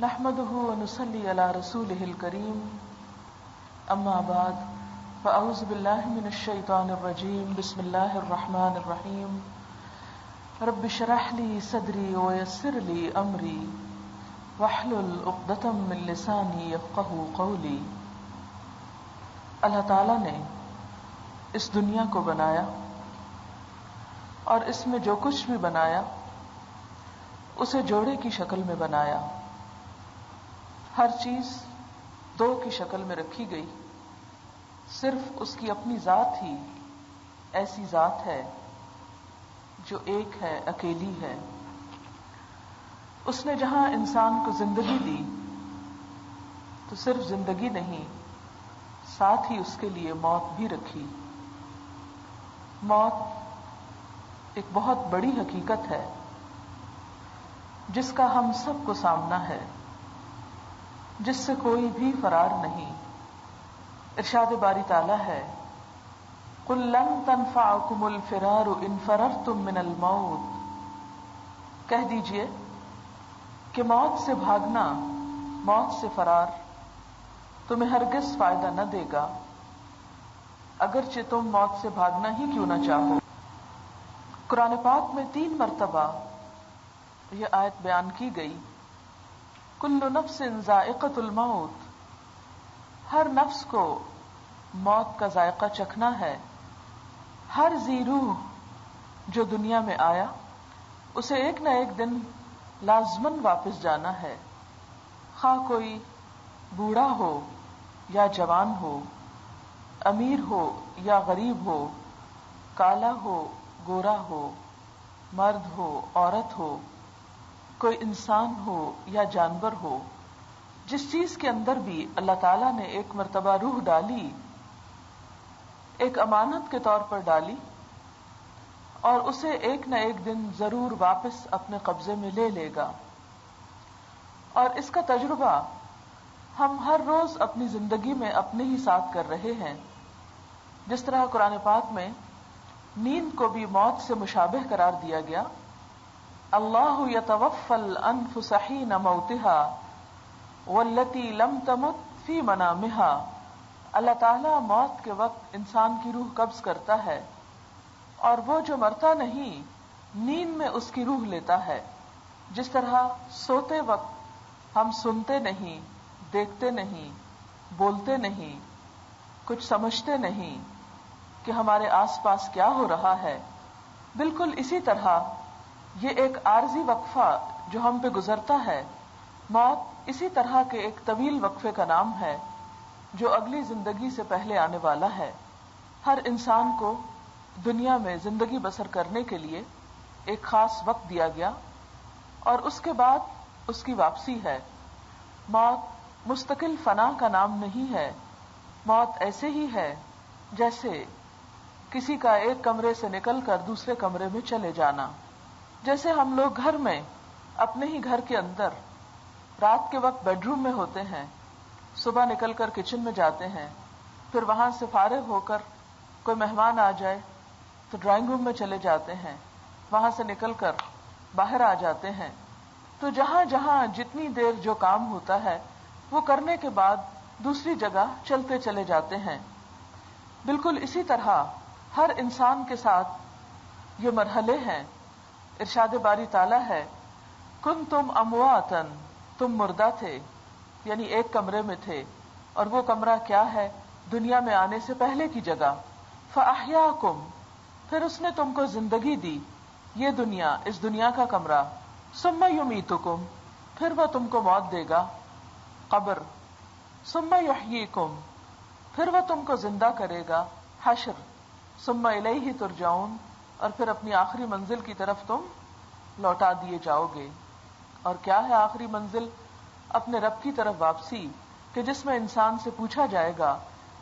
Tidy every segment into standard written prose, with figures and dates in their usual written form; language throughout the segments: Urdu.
نحمده ونصلي على رسوله الكريم اما بعد فاعوذ بالله من الشيطان الرجيم بسم الله الرحمن الرحيم رب اشرح لي صدري ويسر لي امري واحلل عقدة من لساني يفقهوا قولي۔ اللہ تعالی نے اس دنیا کو بنایا اور اس میں جو کچھ بھی بنایا اسے جوڑے کی شکل میں بنایا۔ ہر چیز دو کی شکل میں رکھی گئی، صرف اس کی اپنی ذات ہی ایسی ذات ہے جو ایک ہے، اکیلی ہے۔ اس نے جہاں انسان کو زندگی دی تو صرف زندگی نہیں، ساتھ ہی اس کے لیے موت بھی رکھی۔ موت ایک بہت بڑی حقیقت ہے جس کا ہم سب کو سامنا ہے، جس سے کوئی بھی فرار نہیں۔ ارشاد باری تعالی ہے قُل لَن تَنفَعَكُمُ الْفِرَارُ إِن فَرَرْتُم مِّنَ الْمَوْتِ، کہہ دیجئے کہ موت سے بھاگنا، موت سے فرار تمہیں ہرگز فائدہ نہ دے گا، اگرچہ تم موت سے بھاگنا ہی کیوں نہ چاہو۔ قرآن پاک میں 3 مرتبہ یہ آیت بیان کی گئی، کل نفس ذائقۃ الموت، ہر نفس کو موت کا ذائقہ چکھنا ہے۔ ہر ذی روح جو دنیا میں آیا اسے ایک نہ ایک دن لازماً واپس جانا ہے، خواہ کوئی بوڑھا ہو یا جوان ہو، امیر ہو یا غریب ہو، کالا ہو گورا ہو، مرد ہو عورت ہو، کوئی انسان ہو یا جانور ہو۔ جس چیز کے اندر بھی اللہ تعالیٰ نے ایک مرتبہ روح ڈالی، ایک امانت کے طور پر ڈالی، اور اسے ایک نہ ایک دن ضرور واپس اپنے قبضے میں لے لے گا۔ اور اس کا تجربہ ہم ہر روز اپنی زندگی میں اپنے ہی ساتھ کر رہے ہیں۔ جس طرح قرآن پاک میں نیند کو بھی موت سے مشابہ قرار دیا گیا، اللہ یتوفی الانفس حین موتها والتی لم تمت فی منامها، اللہ تعالیٰ موت کے وقت انسان کی روح قبض کرتا ہے، اور وہ جو مرتا نہیں نیند میں اس کی روح لیتا ہے۔ جس طرح سوتے وقت ہم سنتے نہیں، دیکھتے نہیں، بولتے نہیں، کچھ سمجھتے نہیں کہ ہمارے آس پاس کیا ہو رہا ہے، بالکل اسی طرح یہ ایک عارضی وقفہ جو ہم پہ گزرتا ہے، موت اسی طرح کے ایک طویل وقفے کا نام ہے جو اگلی زندگی سے پہلے آنے والا ہے۔ ہر انسان کو دنیا میں زندگی بسر کرنے کے لیے ایک خاص وقت دیا گیا، اور اس کے بعد اس کی واپسی ہے۔ موت مستقل فنا کا نام نہیں ہے، موت ایسے ہی ہے جیسے کسی کا ایک کمرے سے نکل کر دوسرے کمرے میں چلے جانا۔ جیسے ہم لوگ گھر میں اپنے ہی گھر کے اندر رات کے وقت بیڈ روم میں ہوتے ہیں، صبح نکل کر کچن میں جاتے ہیں، پھر وہاں سے فارغ ہو کر کوئی مہمان آ جائے تو ڈرائنگ روم میں چلے جاتے ہیں، وہاں سے نکل کر باہر آ جاتے ہیں، تو جہاں جہاں جتنی دیر جو کام ہوتا ہے وہ کرنے کے بعد دوسری جگہ چلتے چلے جاتے ہیں۔ بالکل اسی طرح ہر انسان کے ساتھ یہ مرحلے ہیں۔ ارشاد باری تعالیٰ ہے کنتم امواتن، تم مردہ تھے، یعنی ایک کمرے میں تھے، اور وہ کمرہ کیا ہے؟ دنیا میں آنے سے پہلے کی جگہ۔ فاحیاکم، پھر اس نے تم کو زندگی دی، یہ دنیا، اس دنیا کا کمرہ۔ ثم یمیتکم، پھر وہ تم کو موت دے گا، قبر۔ ثم یحییکم، پھر وہ تم کو زندہ کرے گا، حشر۔ ثم الیہ ترجعون، اور پھر اپنی آخری منزل کی طرف تم لوٹا دیے جاؤ گے۔ اور کیا ہے آخری منزل؟ اپنے رب کی طرف واپسی، کہ جس میں انسان سے پوچھا جائے گا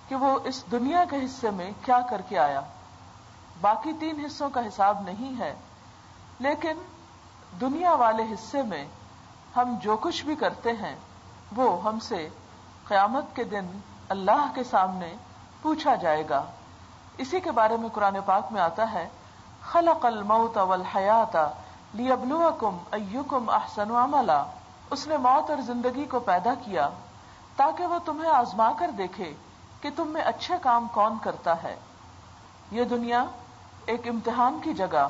کہ وہ اس دنیا کے حصے میں کیا کر کے آیا۔ باقی 3 حصوں کا حساب نہیں ہے، لیکن دنیا والے حصے میں ہم جو کچھ بھی کرتے ہیں وہ ہم سے قیامت کے دن اللہ کے سامنے پوچھا جائے گا۔ اسی کے بارے میں قرآن پاک میں آتا ہے خلق الموت والحیات لیبلوکم ایکم احسن عملا، اس نے موت اور زندگی کو پیدا کیا تاکہ وہ تمہیں آزما کر دیکھے کہ تم میں اچھے کام کون کرتا ہے۔ یہ دنیا ایک امتحان کی جگہ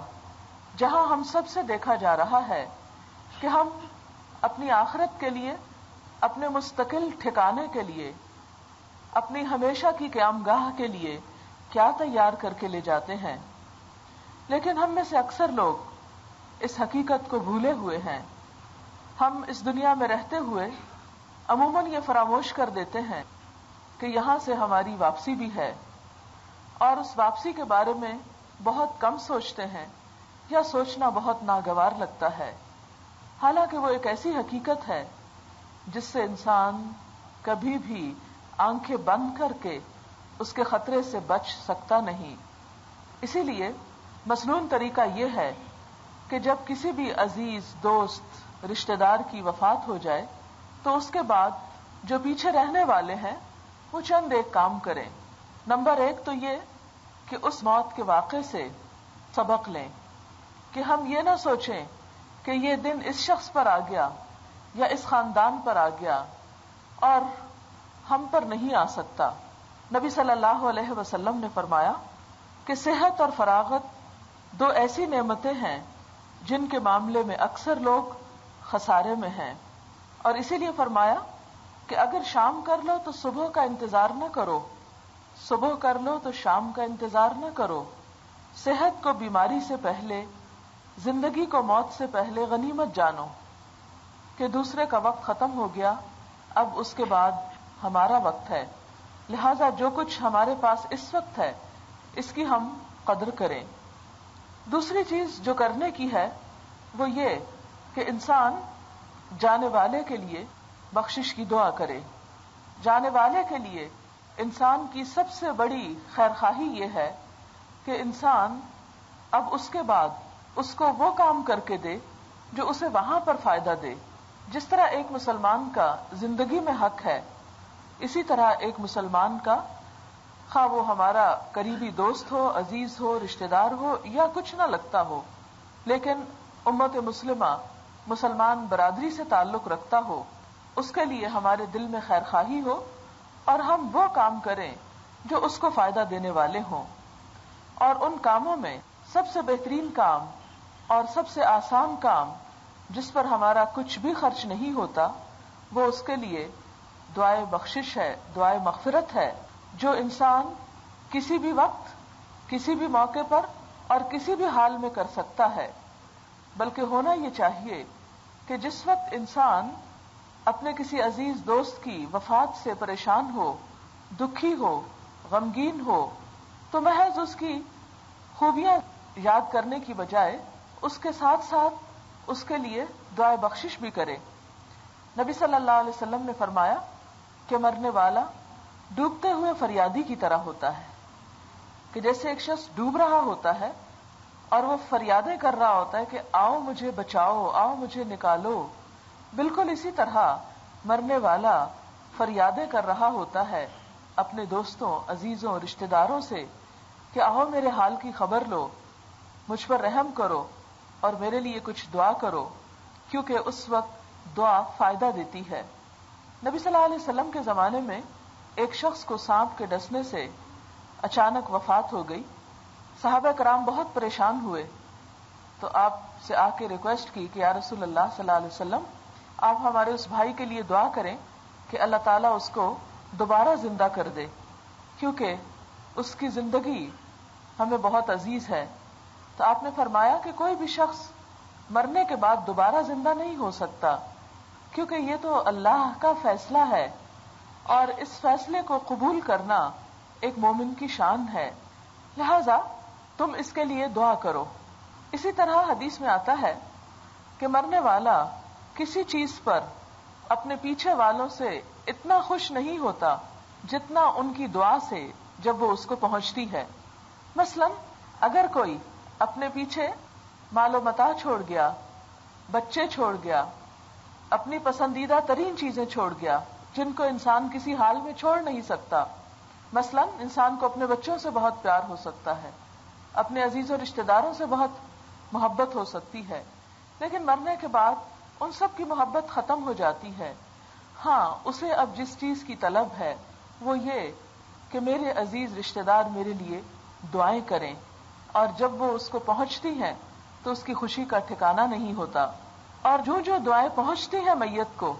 جہاں ہم سب سے دیکھا جا رہا ہے کہ ہم اپنی آخرت کے لیے، اپنے مستقل ٹھکانے کے لیے، اپنی ہمیشہ کی قیام گاہ کے لیے کیا تیار کر کے لے جاتے ہیں۔ لیکن ہم میں سے اکثر لوگ اس حقیقت کو بھولے ہوئے ہیں۔ ہم اس دنیا میں رہتے ہوئے عموماً یہ فراموش کر دیتے ہیں کہ یہاں سے ہماری واپسی بھی ہے، اور اس واپسی کے بارے میں بہت کم سوچتے ہیں یا سوچنا بہت ناگوار لگتا ہے، حالانکہ وہ ایک ایسی حقیقت ہے جس سے انسان کبھی بھی آنکھیں بند کر کے اس کے خطرے سے بچ سکتا نہیں۔ اسی لیے مسنون طریقہ یہ ہے کہ جب کسی بھی عزیز، دوست، رشتہ دار کی وفات ہو جائے تو اس کے بعد جو پیچھے رہنے والے ہیں وہ چند ایک کام کریں۔ نمبر 1 تو یہ کہ اس موت کے واقعے سے سبق لیں، کہ ہم یہ نہ سوچیں کہ یہ دن اس شخص پر آ گیا یا اس خاندان پر آ گیا اور ہم پر نہیں آ سکتا۔ نبی صلی اللہ علیہ وسلم نے فرمایا کہ صحت اور فراغت 2 ایسی نعمتیں ہیں جن کے معاملے میں اکثر لوگ خسارے میں ہیں، اور اسی لیے فرمایا کہ اگر شام کر لو تو صبح کا انتظار نہ کرو، صبح کر لو تو شام کا انتظار نہ کرو۔ صحت کو بیماری سے پہلے، زندگی کو موت سے پہلے غنیمت جانو کہ دوسرے کا وقت ختم ہو گیا، اب اس کے بعد ہمارا وقت ہے، لہذا جو کچھ ہمارے پاس اس وقت ہے اس کی ہم قدر کریں۔ دوسری چیز جو کرنے کی ہے وہ یہ کہ انسان جانے والے کے لیے بخشش کی دعا کرے۔ جانے والے کے لیے انسان کی سب سے بڑی خیرخواہی یہ ہے کہ انسان اب اس کے بعد اس کو وہ کام کر کے دے جو اسے وہاں پر فائدہ دے۔ جس طرح ایک مسلمان کا زندگی میں حق ہے، اسی طرح ایک مسلمان کا، خواہ وہ ہمارا قریبی دوست ہو، عزیز ہو، رشتہ دار ہو یا کچھ نہ لگتا ہو، لیکن امت مسلمہ مسلمان برادری سے تعلق رکھتا ہو، اس کے لیے ہمارے دل میں خیرخواہی ہو اور ہم وہ کام کریں جو اس کو فائدہ دینے والے ہوں۔ اور ان کاموں میں سب سے بہترین کام اور سب سے آسان کام جس پر ہمارا کچھ بھی خرچ نہیں ہوتا وہ اس کے لیے دعائے بخشش ہے، دعائے مغفرت ہے، جو انسان کسی بھی وقت، کسی بھی موقع پر اور کسی بھی حال میں کر سکتا ہے۔ بلکہ ہونا یہ چاہیے کہ جس وقت انسان اپنے کسی عزیز دوست کی وفات سے پریشان ہو، دکھی ہو، غمگین ہو، تو محض اس کی خوبیاں یاد کرنے کی بجائے اس کے ساتھ ساتھ اس کے لیے دعائے بخشش بھی کرے۔ نبی صلی اللہ علیہ وسلم نے فرمایا کہ مرنے والا ڈوبتے ہوئے فریادی کی طرح ہوتا ہے، کہ جیسے ایک شخص ڈوب رہا ہوتا ہے اور وہ فریادیں کر رہا ہوتا ہے کہ آؤ مجھے بچاؤ، آؤ مجھے نکالو، بالکل اسی طرح مرنے والا فریادیں کر رہا ہوتا ہے اپنے دوستوں، عزیزوں، رشتہ داروں سے کہ آؤ میرے حال کی خبر لو، مجھ پر رحم کرو اور میرے لیے کچھ دعا کرو، کیونکہ اس وقت دعا فائدہ دیتی ہے۔ نبی صلی اللہ علیہ وسلم کے زمانے میں ایک شخص کو سانپ کے ڈسنے سے اچانک وفات ہو گئی۔ صحابہ کرام بہت پریشان ہوئے تو آپ سے آ کے ریکویسٹ کی کہ یا رسول اللہ صلی اللہ علیہ وسلم آپ ہمارے اس بھائی کے لیے دعا کریں کہ اللہ تعالیٰ اس کو دوبارہ زندہ کر دے، کیونکہ اس کی زندگی ہمیں بہت عزیز ہے۔ تو آپ نے فرمایا کہ کوئی بھی شخص مرنے کے بعد دوبارہ زندہ نہیں ہو سکتا، کیونکہ یہ تو اللہ کا فیصلہ ہے اور اس فیصلے کو قبول کرنا ایک مومن کی شان ہے، لہذا تم اس کے لیے دعا کرو۔ اسی طرح حدیث میں آتا ہے کہ مرنے والا کسی چیز پر اپنے پیچھے والوں سے اتنا خوش نہیں ہوتا جتنا ان کی دعا سے جب وہ اس کو پہنچتی ہے۔ مثلا اگر کوئی اپنے پیچھے مال و متاع چھوڑ گیا، بچے چھوڑ گیا، اپنی پسندیدہ ترین چیزیں چھوڑ گیا جن کو انسان کسی حال میں چھوڑ نہیں سکتا، مثلا انسان کو اپنے بچوں سے بہت پیار ہو سکتا ہے، اپنے عزیز و رشتہ داروں سے بہت محبت ہو سکتی ہے، لیکن مرنے کے بعد ان سب کی محبت ختم ہو جاتی ہے. ہاں اسے اب جس چیز کی طلب ہے وہ یہ کہ میرے عزیز رشتہ دار میرے لیے دعائیں کریں، اور جب وہ اس کو پہنچتی ہیں تو اس کی خوشی کا ٹھکانہ نہیں ہوتا. اور جو دعائیں پہنچتی ہیں میت کو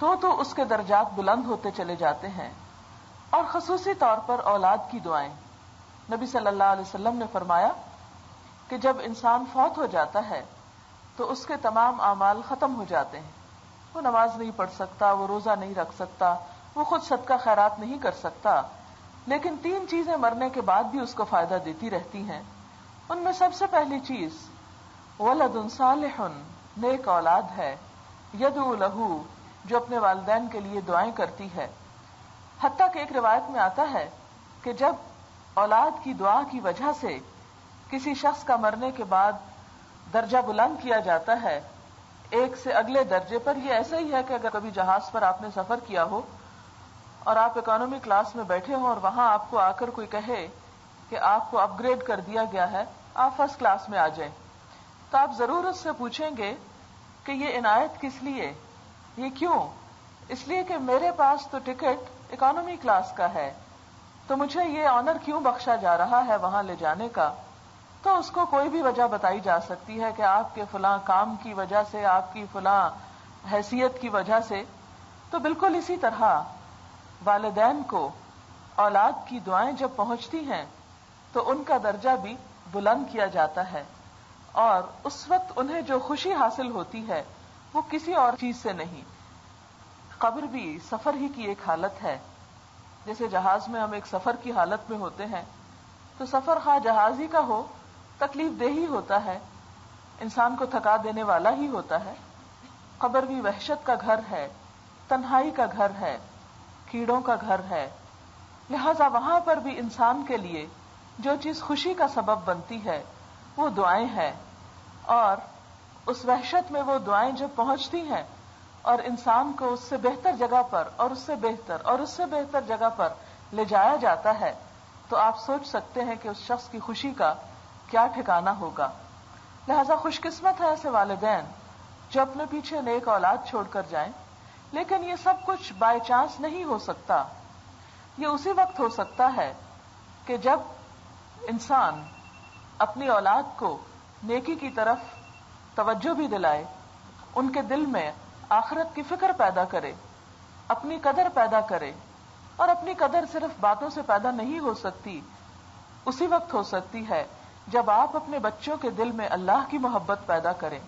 تو اس کے درجات بلند ہوتے چلے جاتے ہیں. اور خصوصی طور پر اولاد کی دعائیں. نبی صلی اللہ علیہ وسلم نے فرمایا کہ جب انسان فوت ہو جاتا ہے تو اس کے تمام اعمال ختم ہو جاتے ہیں. وہ نماز نہیں پڑھ سکتا، وہ روزہ نہیں رکھ سکتا، وہ خود صدقہ خیرات نہیں کر سکتا، لیکن 3 چیزیں مرنے کے بعد بھی اس کو فائدہ دیتی رہتی ہیں. ان میں سب سے پہلی چیز ولد صالح، نیک اولاد ہے، یدعو لہ، جو اپنے والدین کے لیے دعائیں کرتی ہے. حتیٰ کہ ایک روایت میں آتا ہے کہ جب اولاد کی دعا کی وجہ سے کسی شخص کا مرنے کے بعد درجہ بلند کیا جاتا ہے ایک سے اگلے درجے پر، یہ ایسا ہی ہے کہ اگر کبھی جہاز پر آپ نے سفر کیا ہو اور آپ اکانومی کلاس میں بیٹھے ہوں اور وہاں آپ کو آ کر کوئی کہے کہ آپ کو اپ گریڈ کر دیا گیا ہے، آپ فرسٹ کلاس میں آ جائیں، تو آپ ضرور اس سے پوچھیں گے کہ یہ عنایت کس لیے، یہ کیوں؟ اس لیے کہ میرے پاس تو ٹکٹ اکانومی کلاس کا ہے، تو مجھے یہ آنر کیوں بخشا جا رہا ہے وہاں لے جانے کا. تو اس کو کوئی بھی وجہ بتائی جا سکتی ہے کہ آپ کے فلاں کام کی وجہ سے، آپ کی فلاں حیثیت کی وجہ سے. تو بالکل اسی طرح والدین کو اولاد کی دعائیں جب پہنچتی ہیں تو ان کا درجہ بھی بلند کیا جاتا ہے، اور اس وقت انہیں جو خوشی حاصل ہوتی ہے وہ کسی اور چیز سے نہیں. قبر بھی سفر ہی کی ایک حالت ہے. جیسے جہاز میں ہم ایک سفر کی حالت میں ہوتے ہیں، تو سفر خواہ جہاز ہی کا ہو تکلیف دہ ہی ہوتا ہے، انسان کو تھکا دینے والا ہی ہوتا ہے. قبر بھی وحشت کا گھر ہے، تنہائی کا گھر ہے، کیڑوں کا گھر ہے. لہذا وہاں پر بھی انسان کے لیے جو چیز خوشی کا سبب بنتی ہے وہ دعائیں ہیں. اور اس وحشت میں وہ دعائیں جب پہنچتی ہیں اور انسان کو اس سے بہتر جگہ پر اور اس سے بہتر اور اس سے بہتر جگہ پر لے جایا جاتا ہے، تو آپ سوچ سکتے ہیں کہ اس شخص کی خوشی کا کیا ٹھکانہ ہوگا. لہذا خوش قسمت ہے ایسے والدین جو اپنے پیچھے نیک اولاد چھوڑ کر جائیں. لیکن یہ سب کچھ بائی چانس نہیں ہو سکتا. یہ اسی وقت ہو سکتا ہے کہ جب انسان اپنی اولاد کو نیکی کی طرف توجہ بھی دلائے، ان کے دل میں آخرت کی فکر پیدا کرے، اپنی قدر پیدا کرے. اور اپنی قدر صرف باتوں سے پیدا نہیں ہو سکتی، اسی وقت ہو سکتی ہے جب آپ اپنے بچوں کے دل میں اللہ کی محبت پیدا کریں.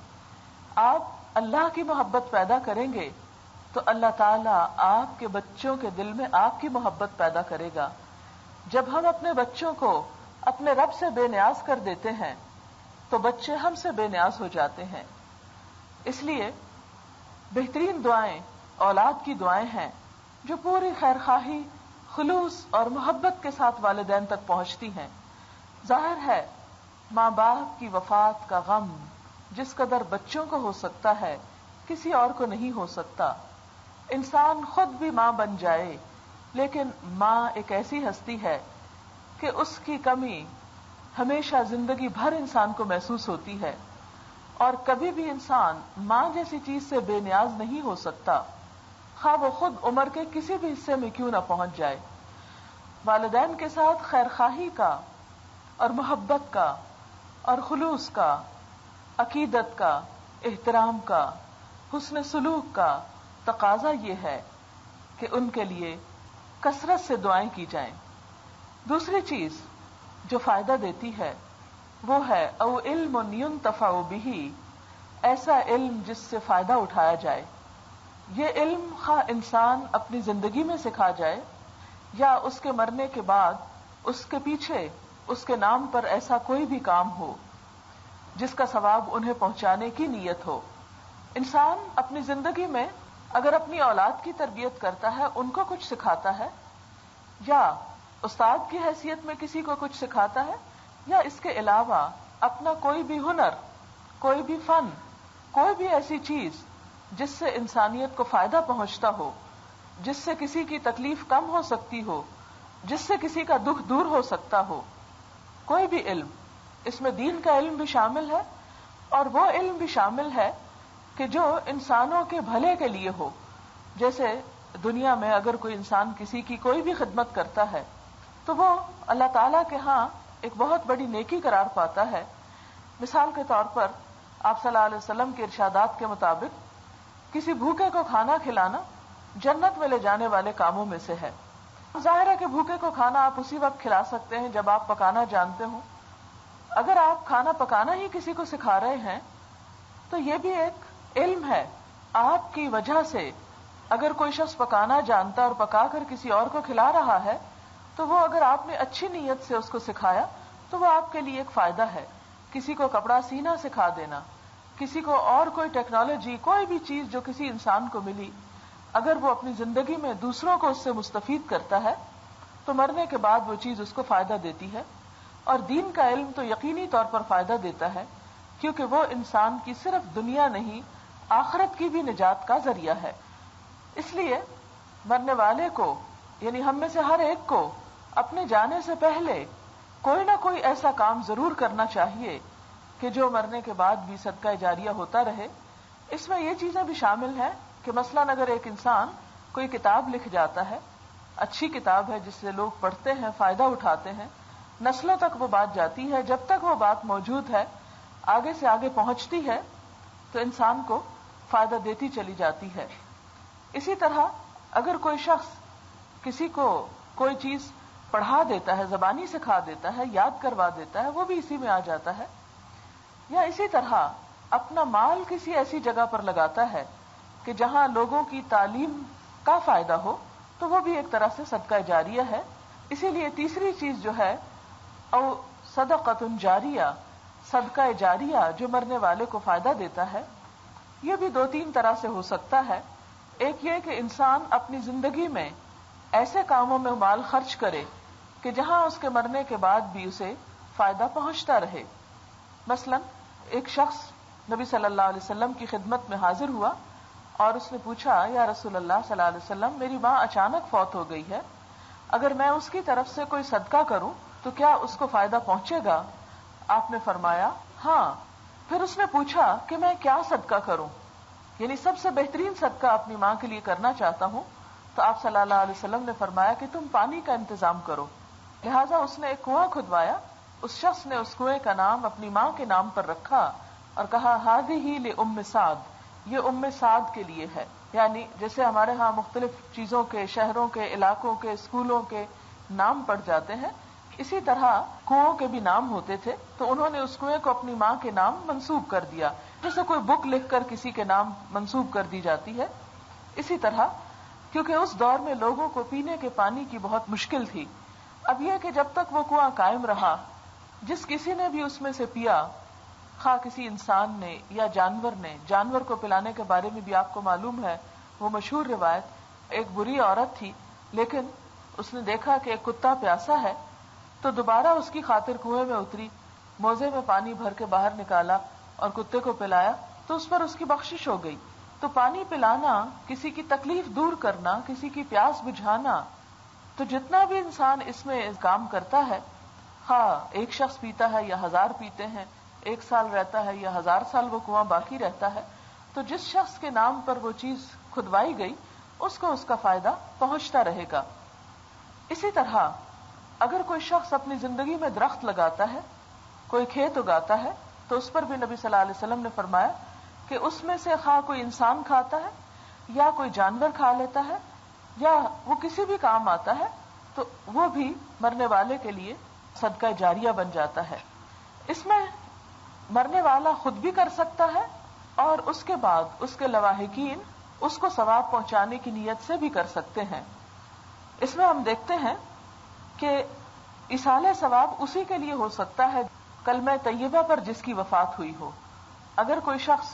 آپ اللہ کی محبت پیدا کریں گے تو اللہ تعالیٰ آپ کے بچوں کے دل میں آپ کی محبت پیدا کرے گا. جب ہم اپنے بچوں کو اپنے رب سے بے نیاز کر دیتے ہیں تو بچے ہم سے بے نیاز ہو جاتے ہیں. اس لیے بہترین دعائیں اولاد کی دعائیں ہیں جو پوری خیرخواہی، خلوص اور محبت کے ساتھ والدین تک پہنچتی ہیں. ظاہر ہے ماں باپ کی وفات کا غم جس قدر بچوں کو ہو سکتا ہے کسی اور کو نہیں ہو سکتا. انسان خود بھی ماں بن جائے، لیکن ماں ایک ایسی ہستی ہے کہ اس کی کمی ہمیشہ زندگی بھر انسان کو محسوس ہوتی ہے، اور کبھی بھی انسان ماں جیسی چیز سے بے نیاز نہیں ہو سکتا، خواہ وہ خود عمر کے کسی بھی حصے میں کیوں نہ پہنچ جائے. والدین کے ساتھ خیرخواہی کا اور محبت کا اور خلوص کا، عقیدت کا، احترام کا، حسن سلوک کا تقاضا یہ ہے کہ ان کے لیے کثرت سے دعائیں کی جائیں. دوسری چیز جو فائدہ دیتی ہے وہ ہے او علم ينتفع به، ایسا علم جس سے فائدہ اٹھایا جائے. یہ علم خواہ انسان اپنی زندگی میں سکھا جائے یا اس کے مرنے کے بعد اس کے پیچھے اس کے نام پر ایسا کوئی بھی کام ہو جس کا ثواب انہیں پہنچانے کی نیت ہو. انسان اپنی زندگی میں اگر اپنی اولاد کی تربیت کرتا ہے، ان کو کچھ سکھاتا ہے، یا استاد کی حیثیت میں کسی کو کچھ سکھاتا ہے، یا اس کے علاوہ اپنا کوئی بھی ہنر، کوئی بھی فن، کوئی بھی ایسی چیز جس سے انسانیت کو فائدہ پہنچتا ہو، جس سے کسی کی تکلیف کم ہو سکتی ہو، جس سے کسی کا دکھ دور ہو سکتا ہو، کوئی بھی علم، اس میں دین کا علم بھی شامل ہے اور وہ علم بھی شامل ہے کہ جو انسانوں کے بھلے کے لیے ہو. جیسے دنیا میں اگر کوئی انسان کسی کی کوئی بھی خدمت کرتا ہے تو وہ اللہ تعالیٰ کے ہاں ایک بہت بڑی نیکی قرار پاتا ہے. مثال کے طور پر آپ صلی اللہ علیہ وسلم کے ارشادات کے مطابق کسی بھوکے کو کھانا کھلانا جنت میں لے جانے والے کاموں میں سے ہے. ظاہر ہے کہ بھوکے کو کھانا آپ اسی وقت کھلا سکتے ہیں جب آپ پکانا جانتے ہوں. اگر آپ کھانا پکانا ہی کسی کو سکھا رہے ہیں تو یہ بھی ایک علم ہے. آپ کی وجہ سے اگر کوئی شخص پکانا جانتا اور پکا کر کسی اور کو کھلا رہا ہے تو وہ اگر آپ نے اچھی نیت سے اس کو سکھایا تو وہ آپ کے لیے ایک فائدہ ہے. کسی کو کپڑا سینا سکھا دینا، کسی کو اور کوئی ٹیکنالوجی، کوئی بھی چیز جو کسی انسان کو ملی، اگر وہ اپنی زندگی میں دوسروں کو اس سے مستفید کرتا ہے تو مرنے کے بعد وہ چیز اس کو فائدہ دیتی ہے. اور دین کا علم تو یقینی طور پر فائدہ دیتا ہے، کیونکہ وہ انسان کی صرف دنیا نہیں آخرت کی بھی نجات کا ذریعہ ہے. اس لیے مرنے والے کو، یعنی ہم میں سے ہر ایک کو اپنے جانے سے پہلے کوئی نہ کوئی ایسا کام ضرور کرنا چاہیے کہ جو مرنے کے بعد بھی صدقہ جاریہ ہوتا رہے. اس میں یہ چیزیں بھی شامل ہیں کہ مثلاً اگر ایک انسان کوئی کتاب لکھ جاتا ہے، اچھی کتاب ہے جس سے لوگ پڑھتے ہیں، فائدہ اٹھاتے ہیں، نسلوں تک وہ بات جاتی ہے، جب تک وہ بات موجود ہے آگے سے آگے پہنچتی ہے تو انسان کو فائدہ دیتی چلی جاتی ہے. اسی طرح اگر کوئی شخص کسی کو کوئی چیز پڑھا دیتا ہے، زبانی سکھا دیتا ہے، یاد کروا دیتا ہے، وہ بھی اسی میں آ جاتا ہے. یا اسی طرح اپنا مال کسی ایسی جگہ پر لگاتا ہے کہ جہاں لوگوں کی تعلیم کا فائدہ ہو تو وہ بھی ایک طرح سے صدقہ جاریہ ہے. اسی لیے تیسری چیز جو ہے او صدقۃ جاریہ، صدقہ جاریہ جو مرنے والے کو فائدہ دیتا ہے، یہ بھی دو تین طرح سے ہو سکتا ہے. ایک یہ کہ انسان اپنی زندگی میں ایسے کاموں میں مال خرچ کرے کہ جہاں اس کے مرنے کے بعد بھی اسے فائدہ پہنچتا رہے. مثلا ایک شخص نبی صلی اللہ علیہ وسلم کی خدمت میں حاضر ہوا اور اس نے پوچھا، یا رسول اللہ صلی اللہ علیہ وسلم، میری ماں اچانک فوت ہو گئی ہے، اگر میں اس کی طرف سے کوئی صدقہ کروں تو کیا اس کو فائدہ پہنچے گا؟ آپ نے فرمایا ہاں. پھر اس نے پوچھا کہ میں کیا صدقہ کروں، یعنی سب سے بہترین صدقہ اپنی ماں کے لیے کرنا چاہتا ہوں. تو آپ صلی اللہ علیہ وسلم نے فرمایا کہ تم پانی کا انتظام کرو. لہٰذا اس نے ایک کنواں کھدوایا. اس شخص نے اس کنویں کا نام اپنی ماں کے نام پر رکھا اور کہا ہذہ لأم سعد، یہ ام سعد کے لیے ہے. یعنی جیسے ہمارے ہاں مختلف چیزوں کے، شہروں کے، علاقوں کے، اسکولوں کے نام پڑ جاتے ہیں، اسی طرح کنووں کے بھی نام ہوتے تھے. تو انہوں نے اس کنویں کو اپنی ماں کے نام منسوب کر دیا، جیسے کوئی بک لکھ کر کسی کے نام منسوب کر دی جاتی ہے. اسی طرح کیونکہ اس دور میں لوگوں کو پینے کے پانی کی بہت مشکل تھی. اب یہ کہ جب تک وہ کنواں قائم رہا، جس کسی نے بھی اس میں سے پیا، خواہ کسی انسان نے یا جانور نے، جانور کو پلانے کے بارے میں بھی آپ کو معلوم ہے وہ مشہور روایت. ایک بری عورت تھی لیکن اس نے دیکھا کہ ایک کتا پیاسا ہے تو دوبارہ اس کی خاطر کنویں میں اتری، موزے میں پانی بھر کے باہر نکالا اور کتے کو پلایا تو اس پر اس کی بخشش ہو گئی. تو پانی پلانا، کسی کی تکلیف دور کرنا، کسی کی پیاس بجھانا، تو جتنا بھی انسان اس میں کام کرتا ہے، ہاں ایک شخص پیتا ہے یا 1000 پیتے ہیں، 1 سال رہتا ہے یا 1000 سال وہ کنواں باقی رہتا ہے، تو جس شخص کے نام پر وہ چیز کھدوائی گئی اس کو اس کا فائدہ پہنچتا رہے گا. اسی طرح اگر کوئی شخص اپنی زندگی میں درخت لگاتا ہے، کوئی کھیت اگاتا ہے، تو اس پر بھی نبی صلی اللہ علیہ وسلم نے فرمایا کہ اس میں سے خواہ کوئی انسان کھاتا ہے یا کوئی جانور کھا لیتا ہے یا وہ کسی بھی کام آتا ہے تو وہ بھی مرنے والے کے لیے صدقہ جاریہ بن جاتا ہے. اس میں مرنے والا خود بھی کر سکتا ہے اور اس کے بعد اس کے لواحقین اس کو ثواب پہنچانے کی نیت سے بھی کر سکتے ہیں. اس میں ہم دیکھتے ہیں کہ ایصال ثواب اسی کے لیے ہو سکتا ہے کلمہ طیبہ پر جس کی وفات ہوئی ہو. اگر کوئی شخص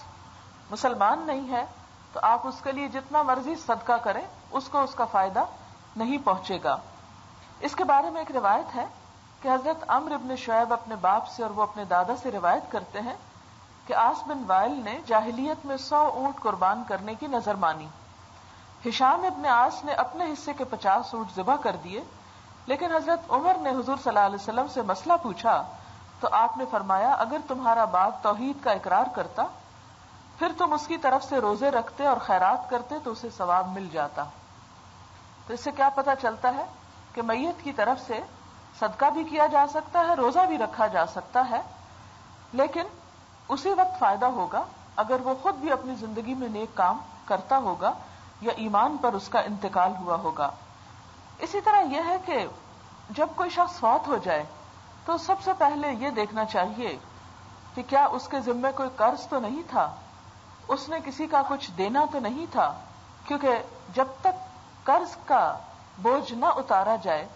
مسلمان نہیں ہے تو آپ اس کے لیے جتنا مرضی صدقہ کریں اس کو اس کا فائدہ نہیں پہنچے گا. اس کے بارے میں ایک روایت ہے کہ حضرت عمرو بن شعیب اپنے باپ سے اور وہ اپنے دادا سے روایت کرتے ہیں کہ عاص بن وائل نے جاہلیت میں 100 اونٹ قربان کرنے کی نظر مانی. ہشام ابن عاص نے اپنے حصے کے 50 اونٹ ذبح کر دیے، لیکن حضرت عمر نے حضور صلی اللہ علیہ وسلم سے مسئلہ پوچھا تو آپ نے فرمایا اگر تمہارا باپ توحید کا اقرار کرتا پھر تم اس کی طرف سے روزے رکھتے اور خیرات کرتے تو اسے ثواب مل جاتا. تو اس سے کیا پتہ چلتا ہے کہ میت کی طرف سے صدقہ بھی کیا جا سکتا ہے, روزہ بھی رکھا جا سکتا ہے, لیکن اسی وقت فائدہ ہوگا اگر وہ خود بھی اپنی زندگی میں نیک کام کرتا ہوگا یا ایمان پر اس کا انتقال ہوا ہوگا. اسی طرح یہ ہے کہ جب کوئی شخص فوت ہو جائے تو سب سے پہلے یہ دیکھنا چاہیے کہ کیا اس کے ذمے کوئی قرض تو نہیں تھا, اس نے کسی کا کچھ دینا تو نہیں تھا, کیونکہ جب تک قرض کا بوجھ نہ اتارا جائے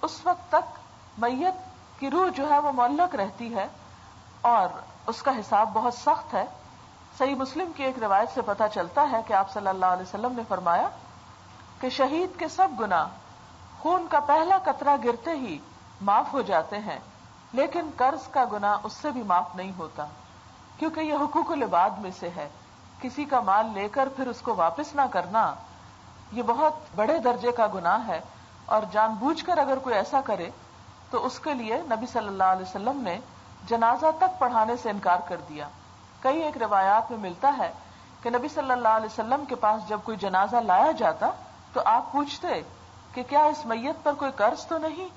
اس وقت تک میت کی روح جو ہے وہ معلق رہتی ہے اور اس کا حساب بہت سخت ہے. صحیح مسلم کی ایک روایت سے پتہ چلتا ہے کہ آپ صلی اللہ علیہ وسلم نے فرمایا کہ شہید کے سب گناہ خون کا پہلا قطرہ گرتے ہی معاف ہو جاتے ہیں, لیکن قرض کا گناہ اس سے بھی معاف نہیں ہوتا, کیونکہ یہ حقوق العباد میں سے ہے. کسی کا مال لے کر پھر اس کو واپس نہ کرنا یہ بہت بڑے درجے کا گناہ ہے, اور جان بوجھ کر اگر کوئی ایسا کرے تو اس کے لیے نبی صلی اللہ علیہ وسلم نے جنازہ تک پڑھانے سے انکار کر دیا. کئی ایک روایات میں ملتا ہے کہ نبی صلی اللہ علیہ وسلم کے پاس جب کوئی جنازہ لایا جاتا تو آپ پوچھتے کہ کیا اس میت پر کوئی قرض تو نہیں.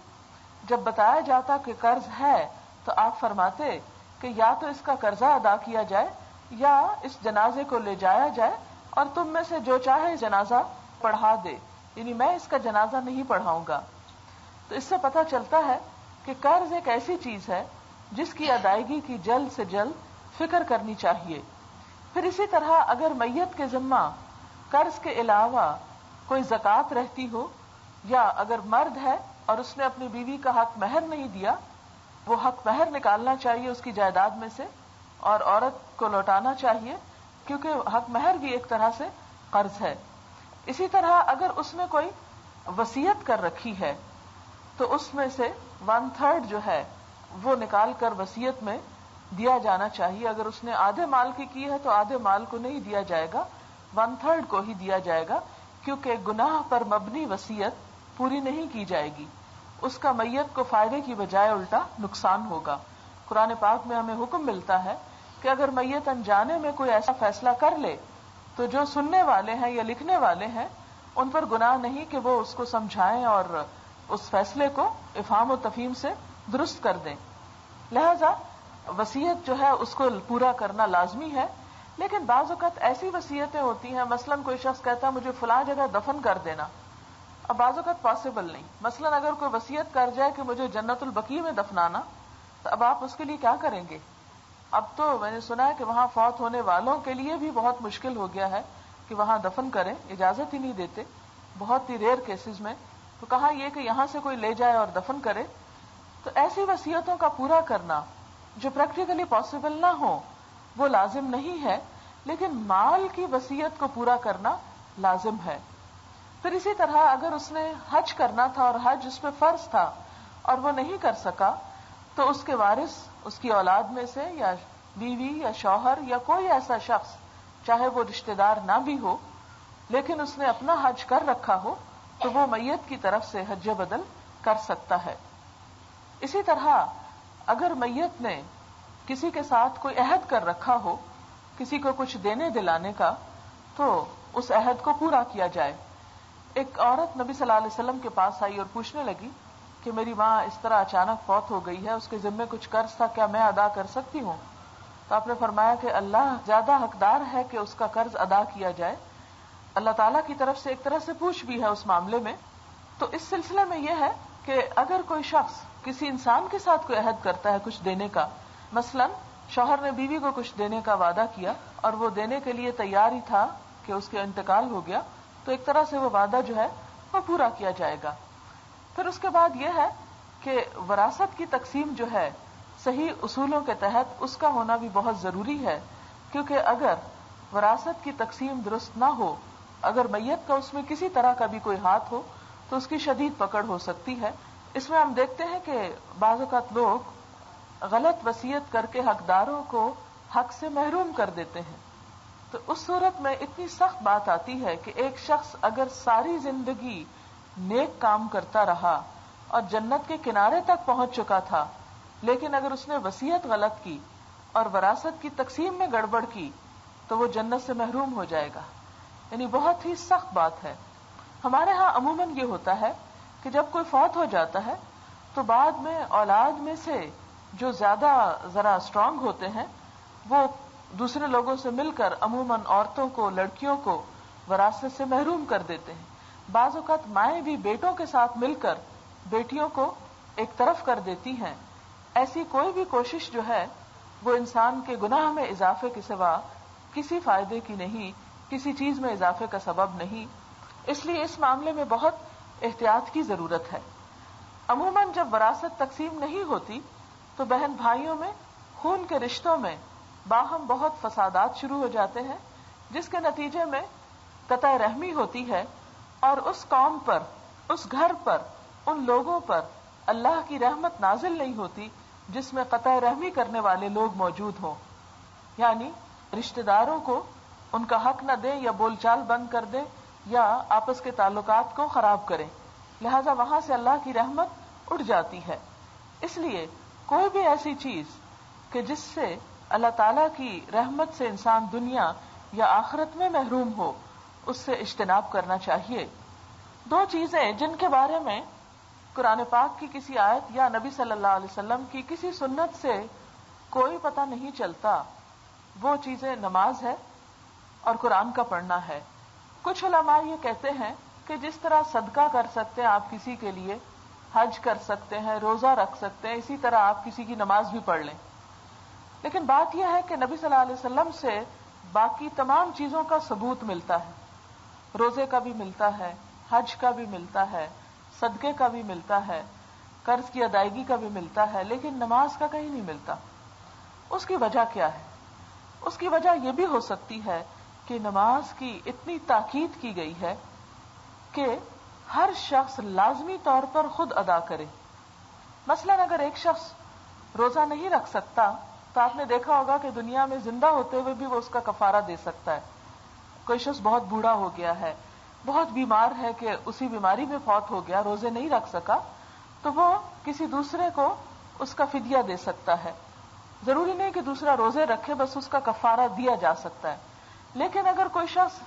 جب بتایا جاتا کہ قرض ہے تو آپ فرماتے کہ یا تو اس کا قرضہ ادا کیا جائے یا اس جنازے کو لے جایا جائے اور تم میں سے جو چاہے جنازہ پڑھا دے, یعنی میں اس کا جنازہ نہیں پڑھاؤں گا. تو اس سے پتہ چلتا ہے کہ قرض ایک ایسی چیز ہے جس کی ادائیگی کی جلد سے جلد فکر کرنی چاہیے. پھر اسی طرح اگر میت کے ذمہ قرض کے علاوہ کوئی زکوٰۃ رہتی ہو, یا اگر مرد ہے اور اس نے اپنی بیوی کا حق مہر نہیں دیا, وہ حق مہر نکالنا چاہیے اس کی جائیداد میں سے اور عورت کو لوٹانا چاہیے, کیونکہ حق مہر بھی ایک طرح سے قرض ہے. اسی طرح اگر اس نے کوئی وصیت کر رکھی ہے تو اس میں سے 1/3 جو ہے وہ نکال کر وصیت میں دیا جانا چاہیے. اگر اس نے آدھے مال کی ہے تو آدھے مال کو نہیں دیا جائے گا, 1/3 کو ہی دیا جائے گا, کیونکہ گناہ پر مبنی وصیت پوری نہیں کی جائے گی, اس کا میت کو فائدے کی بجائے الٹا نقصان ہوگا. قرآن پاک میں ہمیں حکم ملتا ہے کہ اگر میت انجانے میں کوئی ایسا فیصلہ کر لے تو جو سننے والے ہیں یا لکھنے والے ہیں ان پر گناہ نہیں کہ وہ اس کو سمجھائیں اور اس فیصلے کو افہام و تفہیم سے درست کر دیں. لہذا وصیت جو ہے اس کو پورا کرنا لازمی ہے. لیکن بعض اوقات ایسی وصیتیں ہوتی ہیں, مثلاً کوئی شخص کہتا ہے مجھے فلاں جگہ دفن کر دینا, اب بعض اوقات پاسبل نہیں. مثلاً اگر کوئی وصیت کر جائے کہ مجھے جنت البقیع میں دفنانا, تو اب آپ اس کے لیے کیا کریں گے؟ اب تو میں نے سنا ہے کہ وہاں فوت ہونے والوں کے لیے بھی بہت مشکل ہو گیا ہے کہ وہاں دفن کریں, اجازت ہی نہیں دیتے بہت ہی ریئر کیسز میں. تو کہا یہ کہ یہاں سے کوئی لے جائے اور دفن کرے. تو ایسی وصیتوں کا پورا کرنا جو پریکٹیکلی پاسبل نہ ہو وہ لازم نہیں ہے, لیکن مال کی وصیت کو پورا کرنا لازم ہے. پھر اسی طرح اگر اس نے حج کرنا تھا اور حج اس پہ فرض تھا اور وہ نہیں کر سکا تو اس کے وارث اس کی اولاد میں سے یا بیوی یا شوہر یا کوئی ایسا شخص, چاہے وہ رشتہ دار نہ بھی ہو لیکن اس نے اپنا حج کر رکھا ہو, تو وہ میت کی طرف سے حج بدل کر سکتا ہے. اسی طرح اگر میت نے کسی کے ساتھ کوئی عہد کر رکھا ہو کسی کو کچھ دینے دلانے کا, تو اس عہد کو پورا کیا جائے. ایک عورت نبی صلی اللہ علیہ وسلم کے پاس آئی اور پوچھنے لگی کہ میری ماں اس طرح اچانک فوت ہو گئی ہے, اس کے ذمے کچھ قرض تھا, کیا میں ادا کر سکتی ہوں؟ تو آپ نے فرمایا کہ اللہ زیادہ حقدار ہے کہ اس کا قرض ادا کیا جائے. اللہ تعالیٰ کی طرف سے ایک طرح سے پوچھ بھی ہے اس معاملے میں. تو اس سلسلے میں یہ ہے کہ اگر کوئی شخص کسی انسان کے ساتھ کوئی عہد کرتا ہے کچھ دینے کا, مثلا شوہر نے بیوی کو کچھ دینے کا وعدہ کیا اور وہ دینے کے لیے تیار ہی تھا کہ اس کے انتقال ہو گیا, تو ایک طرح سے وہ وعدہ جو ہے وہ پورا کیا جائے گا. پھر اس کے بعد یہ ہے کہ وراثت کی تقسیم جو ہے صحیح اصولوں کے تحت اس کا ہونا بھی بہت ضروری ہے, کیونکہ اگر وراثت کی تقسیم درست نہ ہو, اگر میت کا اس میں کسی طرح کا بھی کوئی ہاتھ ہو تو اس کی شدید پکڑ ہو سکتی ہے. اس میں ہم دیکھتے ہیں کہ بعض اوقات لوگ غلط وصیت کر کے حقداروں کو حق سے محروم کر دیتے ہیں. تو اس صورت میں اتنی سخت بات آتی ہے کہ ایک شخص اگر ساری زندگی نیک کام کرتا رہا اور جنت کے کنارے تک پہنچ چکا تھا, لیکن اگر اس نے وصیت غلط کی اور وراثت کی تقسیم میں گڑبڑ کی تو وہ جنت سے محروم ہو جائے گا. یعنی بہت ہی سخت بات ہے. ہمارے ہاں عموماً یہ ہوتا ہے کہ جب کوئی فوت ہو جاتا ہے تو بعد میں اولاد میں سے جو زیادہ ذرا اسٹرانگ ہوتے ہیں وہ دوسرے لوگوں سے مل کر عموماً عورتوں کو، لڑکیوں کو وراثت سے محروم کر دیتے ہیں. بعض اوقات مائیں بھی بیٹوں کے ساتھ مل کر بیٹیوں کو ایک طرف کر دیتی ہیں. ایسی کوئی بھی کوشش جو ہے وہ انسان کے گناہ میں اضافے کے سوا کسی فائدے کی نہیں، کسی چیز میں اضافے کا سبب نہیں. اس لیے اس معاملے میں بہت احتیاط کی ضرورت ہے. عموماً جب وراثت تقسیم نہیں ہوتی تو بہن بھائیوں میں، خون کے رشتوں میں باہم بہت فسادات شروع ہو جاتے ہیں، جس کے نتیجے میں قطع رحمی ہوتی ہے اور اس قوم پر، اس گھر پر، ان لوگوں پر اللہ کی رحمت نازل نہیں ہوتی جس میں قطع رحمی کرنے والے لوگ موجود ہوں. یعنی رشتہ داروں کو ان کا حق نہ دیں یا بول چال بند کر دیں یا آپس کے تعلقات کو خراب کریں. لہذا وہاں سے اللہ کی رحمت اٹھ جاتی ہے. اس لیے کوئی بھی ایسی چیز کہ جس سے اللہ تعالیٰ کی رحمت سے انسان دنیا یا آخرت میں محروم ہو، اس سے اجتناب کرنا چاہیے. دو چیزیں جن کے بارے میں قرآن پاک کی کسی آیت یا نبی صلی اللہ علیہ وسلم کی کسی سنت سے کوئی پتہ نہیں چلتا، وہ چیزیں نماز ہے اور قرآن کا پڑھنا ہے. کچھ علماء یہ کہتے ہیں کہ جس طرح صدقہ کر سکتے ہیں آپ کسی کے لیے، حج کر سکتے ہیں، روزہ رکھ سکتے ہیں، اسی طرح آپ کسی کی نماز بھی پڑھ لیں. لیکن بات یہ ہے کہ نبی صلی اللہ علیہ وسلم سے باقی تمام چیزوں کا ثبوت ملتا ہے. روزے کا بھی ملتا ہے، حج کا بھی ملتا ہے، صدقے کا بھی ملتا ہے، قرض کی ادائیگی کا بھی ملتا ہے، لیکن نماز کا کہیں نہیں ملتا. اس کی وجہ کیا ہے؟ اس کی وجہ یہ بھی ہو سکتی ہے کہ نماز کی اتنی تاکید کی گئی ہے کہ ہر شخص لازمی طور پر خود ادا کرے. مثلا اگر ایک شخص روزہ نہیں رکھ سکتا تو آپ نے دیکھا ہوگا کہ دنیا میں زندہ ہوتے ہوئے بھی وہ اس کا کفارہ دے سکتا ہے. کوئی شخص بہت بوڑھا ہو گیا ہے، بہت بیمار ہے کہ اسی بیماری میں فوت ہو گیا، روزے نہیں رکھ سکا، تو وہ کسی دوسرے کو اس کا فدیہ دے سکتا ہے. ضروری نہیں کہ دوسرا روزے رکھے، بس اس کا کفارہ دیا جا سکتا ہے. لیکن اگر کوئی شخص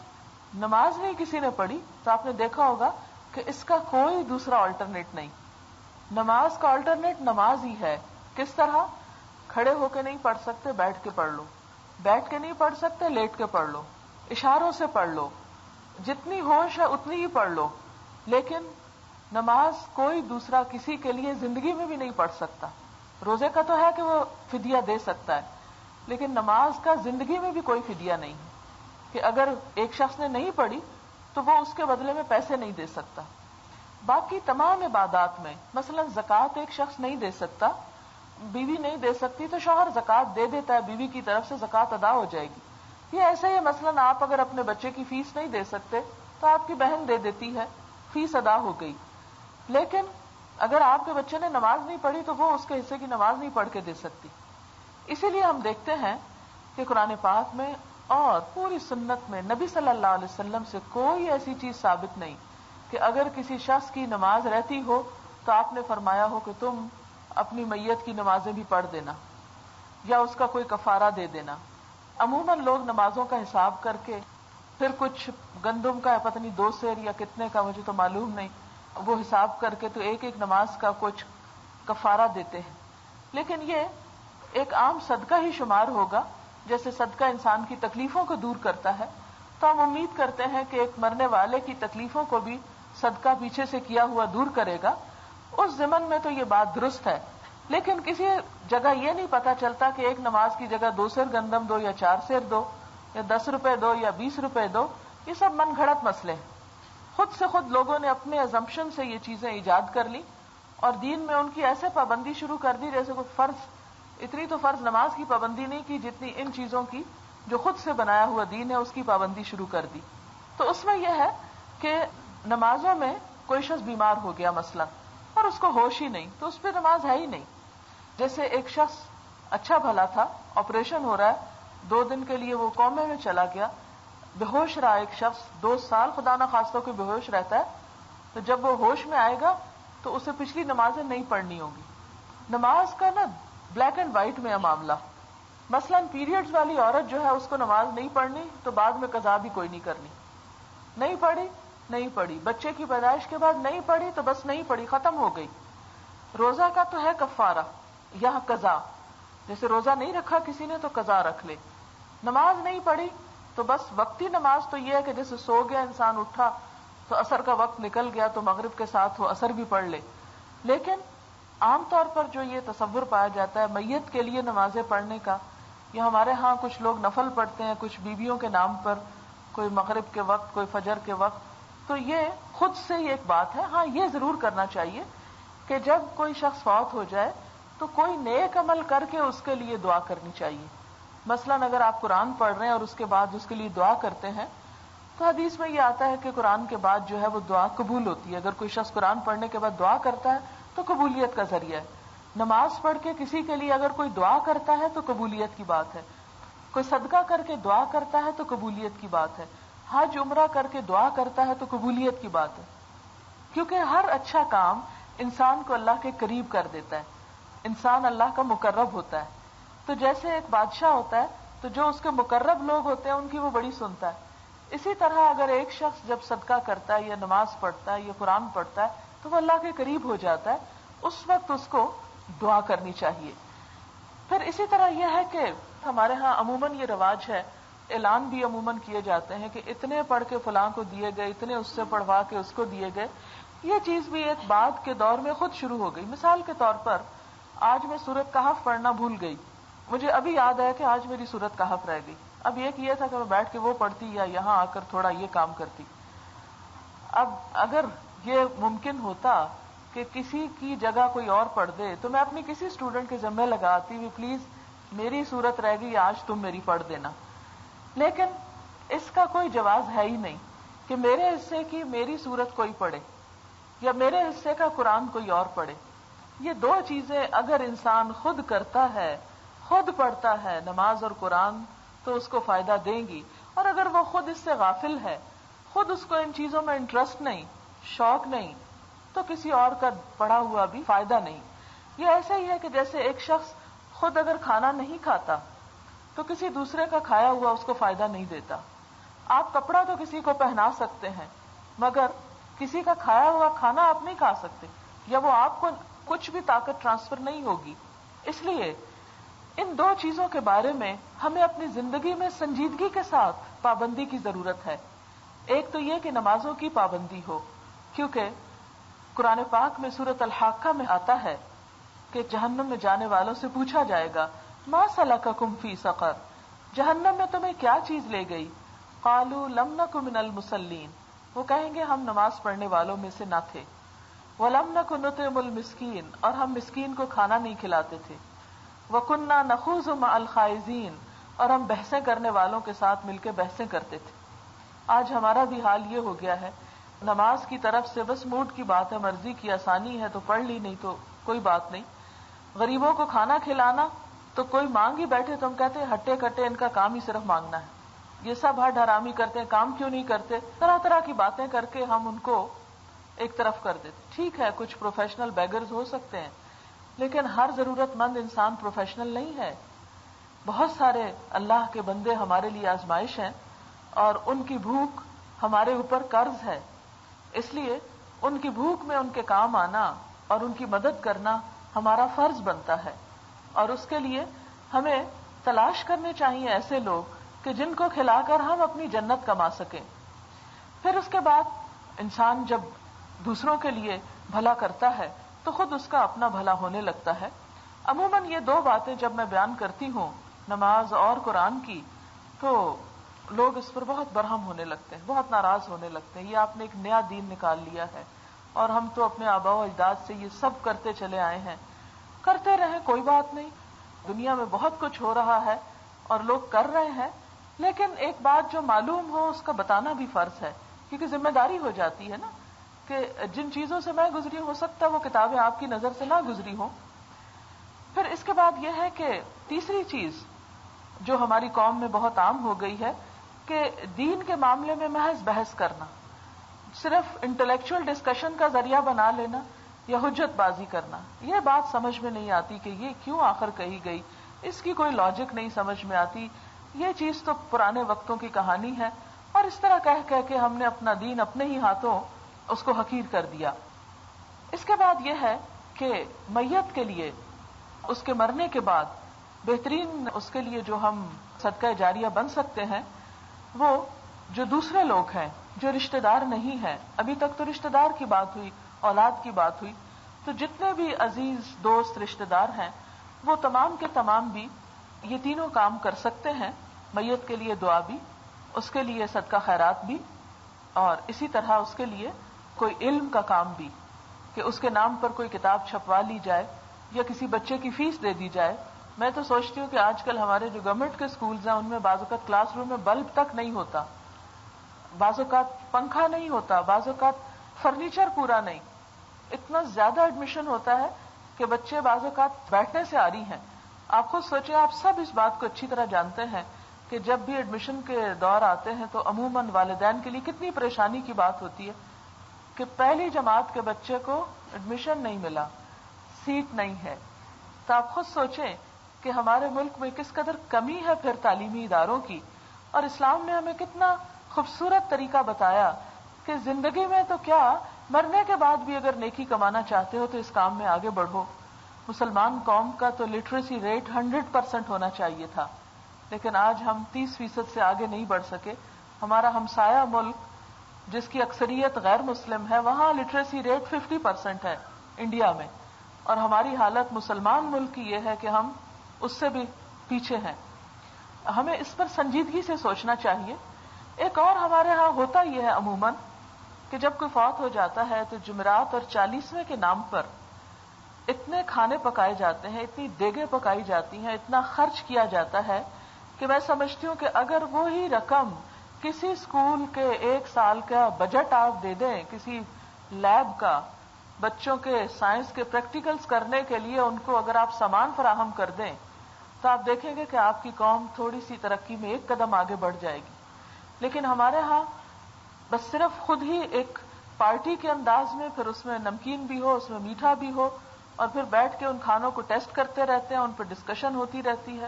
نماز نہیں کسی نے پڑھی تو آپ نے دیکھا ہوگا کہ اس کا کوئی دوسرا آلٹرنیٹ نہیں. نماز کا آلٹرنیٹ نماز ہی ہے. کس طرح؟ کھڑے ہو کے نہیں پڑھ سکتے، بیٹھ کے پڑھ لو. بیٹھ کے نہیں پڑھ سکتے، لیٹ کے پڑھ لو. اشاروں سے پڑھ لو. جتنی ہوش ہے اتنی ہی پڑھ لو. لیکن نماز کوئی دوسرا کسی کے لیے زندگی میں بھی نہیں پڑھ سکتا. روزے کا تو ہے کہ وہ فدیہ دے سکتا ہے، لیکن نماز کا زندگی میں بھی کوئی فدیہ نہیں ہے کہ اگر ایک شخص نے نہیں پڑھی تو وہ اس کے بدلے میں پیسے نہیں دے سکتا. باقی تمام عبادات میں مثلا زکوٰۃ ایک شخص نہیں دے سکتا، بیوی نہیں دے سکتی تو شوہر زکوٰۃ دے دیتا ہے، بیوی کی طرف سے زکوٰۃ ادا ہو جائے گی. یہ ایسے ہی مثلا آپ اگر اپنے بچے کی فیس نہیں دے سکتے تو آپ کی بہن دے دیتی ہے، فیس ادا ہو گئی. لیکن اگر آپ کے بچے نے نماز نہیں پڑھی تو وہ اس کے حصے کی نماز نہیں پڑھ کے دے سکتی. اسی لیے ہم دیکھتے ہیں کہ قرآن پاک میں اور پوری سنت میں نبی صلی اللہ علیہ وسلم سے کوئی ایسی چیز ثابت نہیں کہ اگر کسی شخص کی نماز رہتی ہو تو آپ نے فرمایا ہو کہ تم اپنی میت کی نمازیں بھی پڑھ دینا یا اس کا کوئی کفارہ دے دینا. عموماً لوگ نمازوں کا حساب کر کے پھر کچھ گندم کا پتہ نہیں 2 سیر یا کتنے کا مجھے تو معلوم نہیں، وہ حساب کر کے تو ایک ایک نماز کا کچھ کفارہ دیتے ہیں. لیکن یہ ایک عام صدقہ ہی شمار ہوگا. جیسے صدقہ انسان کی تکلیفوں کو دور کرتا ہے تو ہم امید کرتے ہیں کہ ایک مرنے والے کی تکلیفوں کو بھی صدقہ پیچھے سے کیا ہوا دور کرے گا. اس ضمن میں تو یہ بات درست ہے، لیکن کسی جگہ یہ نہیں پتا چلتا کہ ایک نماز کی جگہ 2 سیر گندم دو یا 4 سیر دو یا 10 روپے دو یا 20 روپے دو. یہ سب من گھڑت مسئلے ہیں. خود سے خود لوگوں نے اپنے ازمپشن سے یہ چیزیں ایجاد کر لی اور دین میں ان کی ایسے پابندی شروع کر دی جیسے کوئی فرض، اتنی تو فرض نماز کی پابندی نہیں کی جتنی ان چیزوں کی جو خود سے بنایا ہوا دین ہے اس کی پابندی شروع کر دی. تو اس میں یہ ہے کہ نمازوں میں کوئی شخص بیمار ہو گیا مثلا اور اس کو ہوش ہی نہیں تو اس پہ نماز ہے ہی نہیں. جیسے ایک شخص اچھا بھلا تھا، آپریشن ہو رہا ہے، 2 دن کے لیے وہ کومے میں چلا گیا، بے ہوش رہا. ایک شخص 2 سال خدا نہ خواستہ کوئی بے ہوش رہتا ہے تو جب وہ ہوش میں آئے گا تو اسے پچھلی نمازیں نہیں پڑھنی ہوگی. نماز کا نا بلیک اینڈ وائٹ میں ہے معاملہ. مثلاً پیریڈز والی عورت جو ہے اس کو نماز نہیں پڑھنی تو بعد میں قضا بھی کوئی نہیں کرنی. نہیں پڑھی نہیں پڑھی، بچے کی پیدائش کے بعد نہیں پڑھی تو بس نہیں پڑھی، ختم ہو گئی. روزہ کا تو ہے کفارہ، یہاں قضا. جیسے روزہ نہیں رکھا کسی نے تو قضا رکھ لے. نماز نہیں پڑھی تو بس وقتی نماز تو یہ ہے کہ جیسے سو گیا انسان، اٹھا تو عصر کا وقت نکل گیا تو مغرب کے ساتھ وہ عصر بھی پڑھ لے. لیکن عام طور پر جو یہ تصور پایا جاتا ہے میت کے لیے نمازیں پڑھنے کا، یا ہمارے ہاں کچھ لوگ نفل پڑھتے ہیں کچھ بیویوں کے نام پر، کوئی مغرب کے وقت کوئی فجر کے وقت، تو یہ خود سے ہی ایک بات ہے. ہاں یہ ضرور کرنا چاہیے کہ جب کوئی شخص فوت ہو جائے تو کوئی نیک عمل کر کے اس کے لیے دعا کرنی چاہیے. مثلاً اگر آپ قرآن پڑھ رہے ہیں اور اس کے بعد اس کے لیے دعا کرتے ہیں تو حدیث میں یہ آتا ہے کہ قرآن کے بعد جو ہے وہ دعا قبول ہوتی ہے. اگر کوئی شخص قرآن پڑھنے کے بعد دعا کرتا ہے تو قبولیت کا ذریعہ ہے. نماز پڑھ کے کسی کے لیے اگر کوئی دعا کرتا ہے تو قبولیت کی بات ہے. کوئی صدقہ کر کے دعا کرتا ہے تو قبولیت کی بات ہے. حج عمرہ کر کے دعا کرتا ہے تو قبولیت کی بات ہے. کیونکہ ہر اچھا کام انسان کو اللہ کے قریب کر دیتا ہے، انسان اللہ کا مقرب ہوتا ہے. تو جیسے ایک بادشاہ ہوتا ہے تو جو اس کے مقرب لوگ ہوتے ہیں ان کی وہ بڑی سنتا ہے. اسی طرح اگر ایک شخص جب صدقہ کرتا ہے یا نماز پڑھتا ہے یا قرآن پڑھتا ہے تو وہ اللہ کے قریب ہو جاتا ہے. اس وقت اس کو دعا کرنی چاہیے. پھر اسی طرح یہ ہے کہ ہمارے ہاں عموماً یہ رواج ہے، اعلان بھی عموماً کیے جاتے ہیں کہ اتنے پڑھ کے فلاں کو دیے گئے، اتنے اس سے پڑھوا کے اس کو دیے گئے. یہ چیز بھی ایک بعد کے دور میں خود شروع ہو گئی. مثال کے طور پر آج میں سورۃ کہف پڑھنا بھول گئی، مجھے ابھی یاد آیا کہ آج میری سورۃ کہف رہ گئی. اب ایک یہ تھا کہ میں بیٹھ کے وہ پڑھتی یا یہاں آ کر تھوڑا یہ کام کرتی. اب اگر یہ ممکن ہوتا کہ کسی کی جگہ کوئی اور پڑھ دے تو میں اپنی کسی اسٹوڈنٹ کے ذمہ لگاتی بھی پلیز میری سورت رہ گئی آج تم میری پڑھ دینا. لیکن اس کا کوئی جواز ہے ہی نہیں کہ میرے حصے کی میری سورت کوئی پڑھے یا میرے حصے کا قرآن کوئی اور پڑھے. یہ دو چیزیں اگر انسان خود کرتا ہے، خود پڑھتا ہے نماز اور قرآن، تو اس کو فائدہ دیں گی. اور اگر وہ خود اس سے غافل ہے، خود اس کو ان چیزوں میں انٹرسٹ نہیں، شوق نہیں، تو کسی اور کا پڑھا ہوا بھی فائدہ نہیں. یہ ایسا ہی ہے کہ جیسے ایک شخص خود اگر کھانا نہیں کھاتا تو کسی دوسرے کا کھایا ہوا اس کو فائدہ نہیں دیتا. آپ کپڑا تو کسی کو پہنا سکتے ہیں مگر کسی کا کھایا ہوا کھانا آپ نہیں کھا سکتے، یا وہ آپ کو کچھ بھی طاقت ٹرانسفر نہیں ہوگی. اس لیے ان دو چیزوں کے بارے میں ہمیں اپنی زندگی میں سنجیدگی کے ساتھ پابندی کی ضرورت ہے. ایک تو یہ کہ نمازوں کی پابندی ہو، کیونکہ قرآن پاک میں سورۃ الحاقہ میں آتا ہے کہ جہنم میں جانے والوں سے پوچھا جائے گا ما سلککم فی سقر، جہنم میں تمہیں کیا چیز لے گئی؟ قالوا لم نک من المصلین، وہ کہیں گے ہم نماز پڑھنے والوں میں سے نہ تھے. ولم نک نطعم المسکین، اور ہم مسکین کو کھانا نہیں کھلاتے تھے. وکنا نخوض مع الخائضین، اور ہم بحثیں کرنے والوں کے ساتھ مل کے بحثیں کرتے تھے. آج ہمارا بھی حال یہ ہو گیا ہے، نماز کی طرف سے بس موڈ کی بات ہے، مرضی کی، آسانی ہے تو پڑھ لی نہیں تو کوئی بات نہیں. غریبوں کو کھانا کھلانا تو کوئی مانگ ہی بیٹھے تو ہم کہتے ہیں ہٹے کٹے ان کا کام ہی صرف مانگنا ہے، یہ سب ہر حرامی کرتے ہیں، کام کیوں نہیں کرتے، طرح طرح کی باتیں کر کے ہم ان کو ایک طرف کر دیتے. ٹھیک ہے کچھ پروفیشنل بیگرز ہو سکتے ہیں لیکن ہر ضرورت مند انسان پروفیشنل نہیں ہے. بہت سارے اللہ کے بندے ہمارے لیے آزمائش ہیں اور ان کی بھوک ہمارے اوپر قرض ہے. اس لیے ان کی بھوک میں ان کے کام آنا اور ان کی مدد کرنا ہمارا فرض بنتا ہے. اور اس کے لیے ہمیں تلاش کرنے چاہیے ایسے لوگ کہ جن کو کھلا کر ہم اپنی جنت کما سکیں. پھر اس کے بعد انسان جب دوسروں کے لیے بھلا کرتا ہے تو خود اس کا اپنا بھلا ہونے لگتا ہے. عموماً یہ دو باتیں جب میں بیان کرتی ہوں نماز اور قرآن کی تو لوگ اس پر بہت برہم ہونے لگتے ہیں، بہت ناراض ہونے لگتے ہیں. یہ آپ نے ایک نیا دین نکال لیا ہے اور ہم تو اپنے آباء و اجداد سے یہ سب کرتے چلے آئے ہیں. کرتے رہیں کوئی بات نہیں، دنیا میں بہت کچھ ہو رہا ہے اور لوگ کر رہے ہیں، لیکن ایک بات جو معلوم ہو اس کا بتانا بھی فرض ہے کیونکہ ذمہ داری ہو جاتی ہے نا کہ جن چیزوں سے میں گزری ہو سکتا ہے وہ کتابیں آپ کی نظر سے نہ گزری ہوں. پھر اس کے بعد یہ ہے کہ تیسری چیز جو ہماری قوم میں بہت عام ہو گئی ہے کہ دین کے معاملے میں محض بحث کرنا، صرف انٹلیکچوئل ڈسکشن کا ذریعہ بنا لینا یا حجت بازی کرنا. یہ بات سمجھ میں نہیں آتی کہ یہ کیوں آخر کہی گئی اس کی کوئی لاجک نہیں سمجھ میں آتی، یہ چیز تو پرانے وقتوں کی کہانی ہے، اور اس طرح کہہ کے ہم نے اپنا دین اپنے ہی ہاتھوں اس کو حقیر کر دیا۔ اس کے بعد یہ ہے کہ میت کے لیے اس کے مرنے کے بعد بہترین اس کے لیے جو ہم صدقہ جاریہ بن سکتے ہیں، وہ جو دوسرے لوگ ہیں جو رشتہ دار نہیں ہیں، ابھی تک تو رشتہ دار کی بات ہوئی، اولاد کی بات ہوئی، تو جتنے بھی عزیز دوست رشتہ دار ہیں وہ تمام کے تمام بھی یہ تینوں کام کر سکتے ہیں، میت کے لیے دعا بھی، اس کے لیے صدقہ خیرات بھی، اور اسی طرح اس کے لیے کوئی علم کا کام بھی، کہ اس کے نام پر کوئی کتاب چھپوا لی جائے یا کسی بچے کی فیس دے دی جائے۔ میں تو سوچتی ہوں کہ آج کل ہمارے جو گورنمنٹ کے سکولز ہیں ان میں بعض اوقات کلاس روم میں بلب تک نہیں ہوتا، بعض اوقات پنکھا نہیں ہوتا، بعض اوقات فرنیچر پورا نہیں، اتنا زیادہ ایڈمیشن ہوتا ہے کہ بچے بعض اوقات بیٹھنے سے آری ہیں۔ آپ خود سوچیں، آپ سب اس بات کو اچھی طرح جانتے ہیں کہ جب بھی ایڈمیشن کے دور آتے ہیں تو عموماً والدین کے لیے کتنی پریشانی کی بات ہوتی ہے کہ پہلی جماعت کے بچے کو ایڈمیشن نہیں ملا، سیٹ نہیں ہے۔ تو آپ خود سوچیں کہ ہمارے ملک میں کس قدر کمی ہے پھر تعلیمی اداروں کی، اور اسلام نے ہمیں کتنا خوبصورت طریقہ بتایا کہ زندگی میں تو کیا، مرنے کے بعد بھی اگر نیکی کمانا چاہتے ہو تو اس کام میں آگے بڑھو۔ مسلمان قوم کا تو لٹریسی ریٹ 100% ہونا چاہیے تھا، لیکن آج ہم 30% سے آگے نہیں بڑھ سکے۔ ہمارا ہمسایہ ملک جس کی اکثریت غیر مسلم ہے، وہاں لٹریسی ریٹ 50% ہے انڈیا میں، اور ہماری حالت مسلمان ملک کی یہ ہے کہ ہم اس سے بھی پیچھے ہیں۔ ہمیں اس پر سنجیدگی سے سوچنا چاہیے۔ ایک اور ہمارے ہاں ہوتا یہ ہے عموماً کہ جب کوئی فوت ہو جاتا ہے تو جمعرات اور 40ویں کے نام پر اتنے کھانے پکائے جاتے ہیں، اتنی دیگیں پکائی جاتی ہیں، اتنا خرچ کیا جاتا ہے کہ میں سمجھتی ہوں کہ اگر وہی رقم کسی اسکول کے 1 سال کا بجٹ آپ دے دیں، کسی لیب کا، بچوں کے سائنس کے پریکٹیکلز کرنے کے لیے ان کو اگر آپ سامان فراہم کر دیں تو آپ دیکھیں گے کہ آپ کی قوم تھوڑی سی ترقی میں ایک قدم آگے بڑھ جائے گی۔ لیکن ہمارے ہاں بس صرف خود ہی ایک پارٹی کے انداز میں، پھر اس میں نمکین بھی ہو، اس میں میٹھا بھی ہو، اور پھر بیٹھ کے ان کھانوں کو ٹیسٹ کرتے رہتے ہیں، ان پر ڈسکشن ہوتی رہتی ہے۔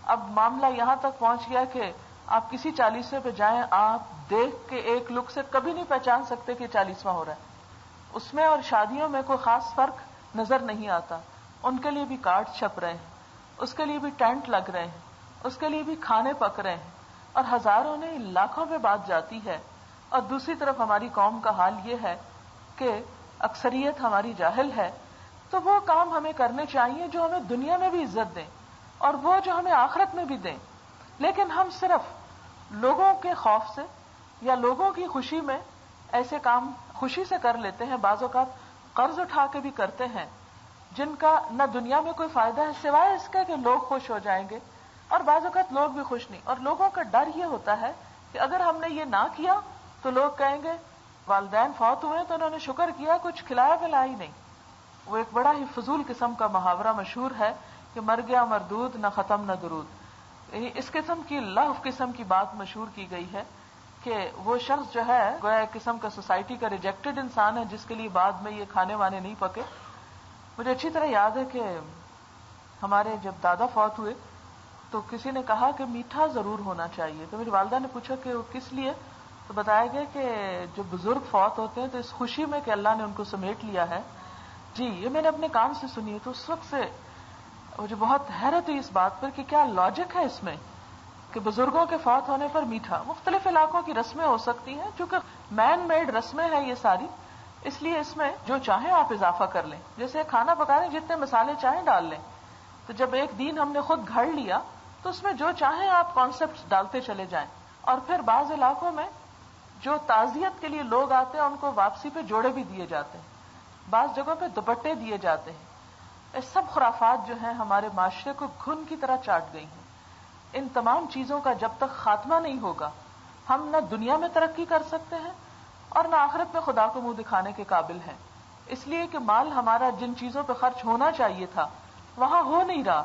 اب معاملہ یہاں تک پہنچ گیا کہ آپ کسی 40ویں پہ جائیں، آپ دیکھ کے ایک لک سے کبھی نہیں پہچان سکتے کہ 40واں ہو رہا ہے۔ اس میں اور شادیوں میں کوئی خاص فرق نظر نہیں آتا۔ ان کے لیے بھی کارڈ چھپ رہے ہیں، اس کے لیے بھی ٹینٹ لگ رہے ہیں، اس کے لیے بھی کھانے پک رہے ہیں، اور ہزاروں نہیں لاکھوں میں بات جاتی ہے۔ اور دوسری طرف ہماری قوم کا حال یہ ہے کہ اکثریت ہماری جاہل ہے، تو وہ کام ہمیں کرنے چاہیے جو ہمیں دنیا میں بھی عزت دیں اور وہ جو ہمیں آخرت میں بھی دیں۔ لیکن ہم صرف لوگوں کے خوف سے یا لوگوں کی خوشی میں ایسے کام خوشی سے کر لیتے ہیں، بعض اوقات قرض اٹھا کے بھی کرتے ہیں جن کا نہ دنیا میں کوئی فائدہ ہے سوائے اس کے کہ لوگ خوش ہو جائیں گے، اور بعض اوقات لوگ بھی خوش نہیں۔ اور لوگوں کا ڈر یہ ہوتا ہے کہ اگر ہم نے یہ نہ کیا تو لوگ کہیں گے والدین فوت ہوئے تو انہوں نے شکر کیا، کچھ کھلایا پلایا ہی نہیں۔ وہ ایک بڑا ہی فضول قسم کا محاورہ مشہور ہے کہ مر گیا مردود نہ ختم نہ درود، یعنی اس قسم کی لاف قسم کی بات مشہور کی گئی ہے کہ وہ شخص جو ہے گویا ایک قسم کا سوسائٹی کا ریجیکٹڈ انسان ہے جس کے لیے بعد میں یہ کھانے وانے نہیں پکے۔ مجھے اچھی طرح یاد ہے کہ ہمارے جب دادا فوت ہوئے تو کسی نے کہا کہ میٹھا ضرور ہونا چاہیے، تو میری والدہ نے پوچھا کہ وہ کس لیے، تو بتایا گیا کہ جو بزرگ فوت ہوتے ہیں تو اس خوشی میں کہ اللہ نے ان کو سمیٹ لیا ہے۔ جی یہ میں نے اپنے کان سے سنی ہے، تو اس وقت سے مجھے بہت حیرت ہوئی اس بات پر کہ کیا لاجک ہے اس میں کہ بزرگوں کے فوت ہونے پر میٹھا۔ مختلف علاقوں کی رسمیں ہو سکتی ہیں، چونکہ مین میڈ رسمیں ہیں یہ ساری، اس لیے اس میں جو چاہیں آپ اضافہ کر لیں، جیسے کھانا پکانے جتنے مسالے چاہیں ڈال لیں۔ تو جب ایک دین ہم نے خود گھڑ لیا تو اس میں جو چاہیں آپ کانسیپٹ ڈالتے چلے جائیں۔ اور پھر بعض علاقوں میں جو تعزیت کے لیے لوگ آتے ہیں ان کو واپسی پہ جوڑے بھی دیے جاتے ہیں، بعض جگہوں پہ دوپٹے دیے جاتے ہیں۔ یہ سب خرافات جو ہیں ہمارے معاشرے کو گھن کی طرح چاٹ گئی ہیں۔ ان تمام چیزوں کا جب تک خاتمہ نہیں ہوگا ہم نہ دنیا میں ترقی کر سکتے ہیں اور نہ آخرت میں خدا کو منہ دکھانے کے قابل ہیں۔ اس لیے کہ مال ہمارا جن چیزوں پہ خرچ ہونا چاہیے تھا وہاں ہو نہیں رہا،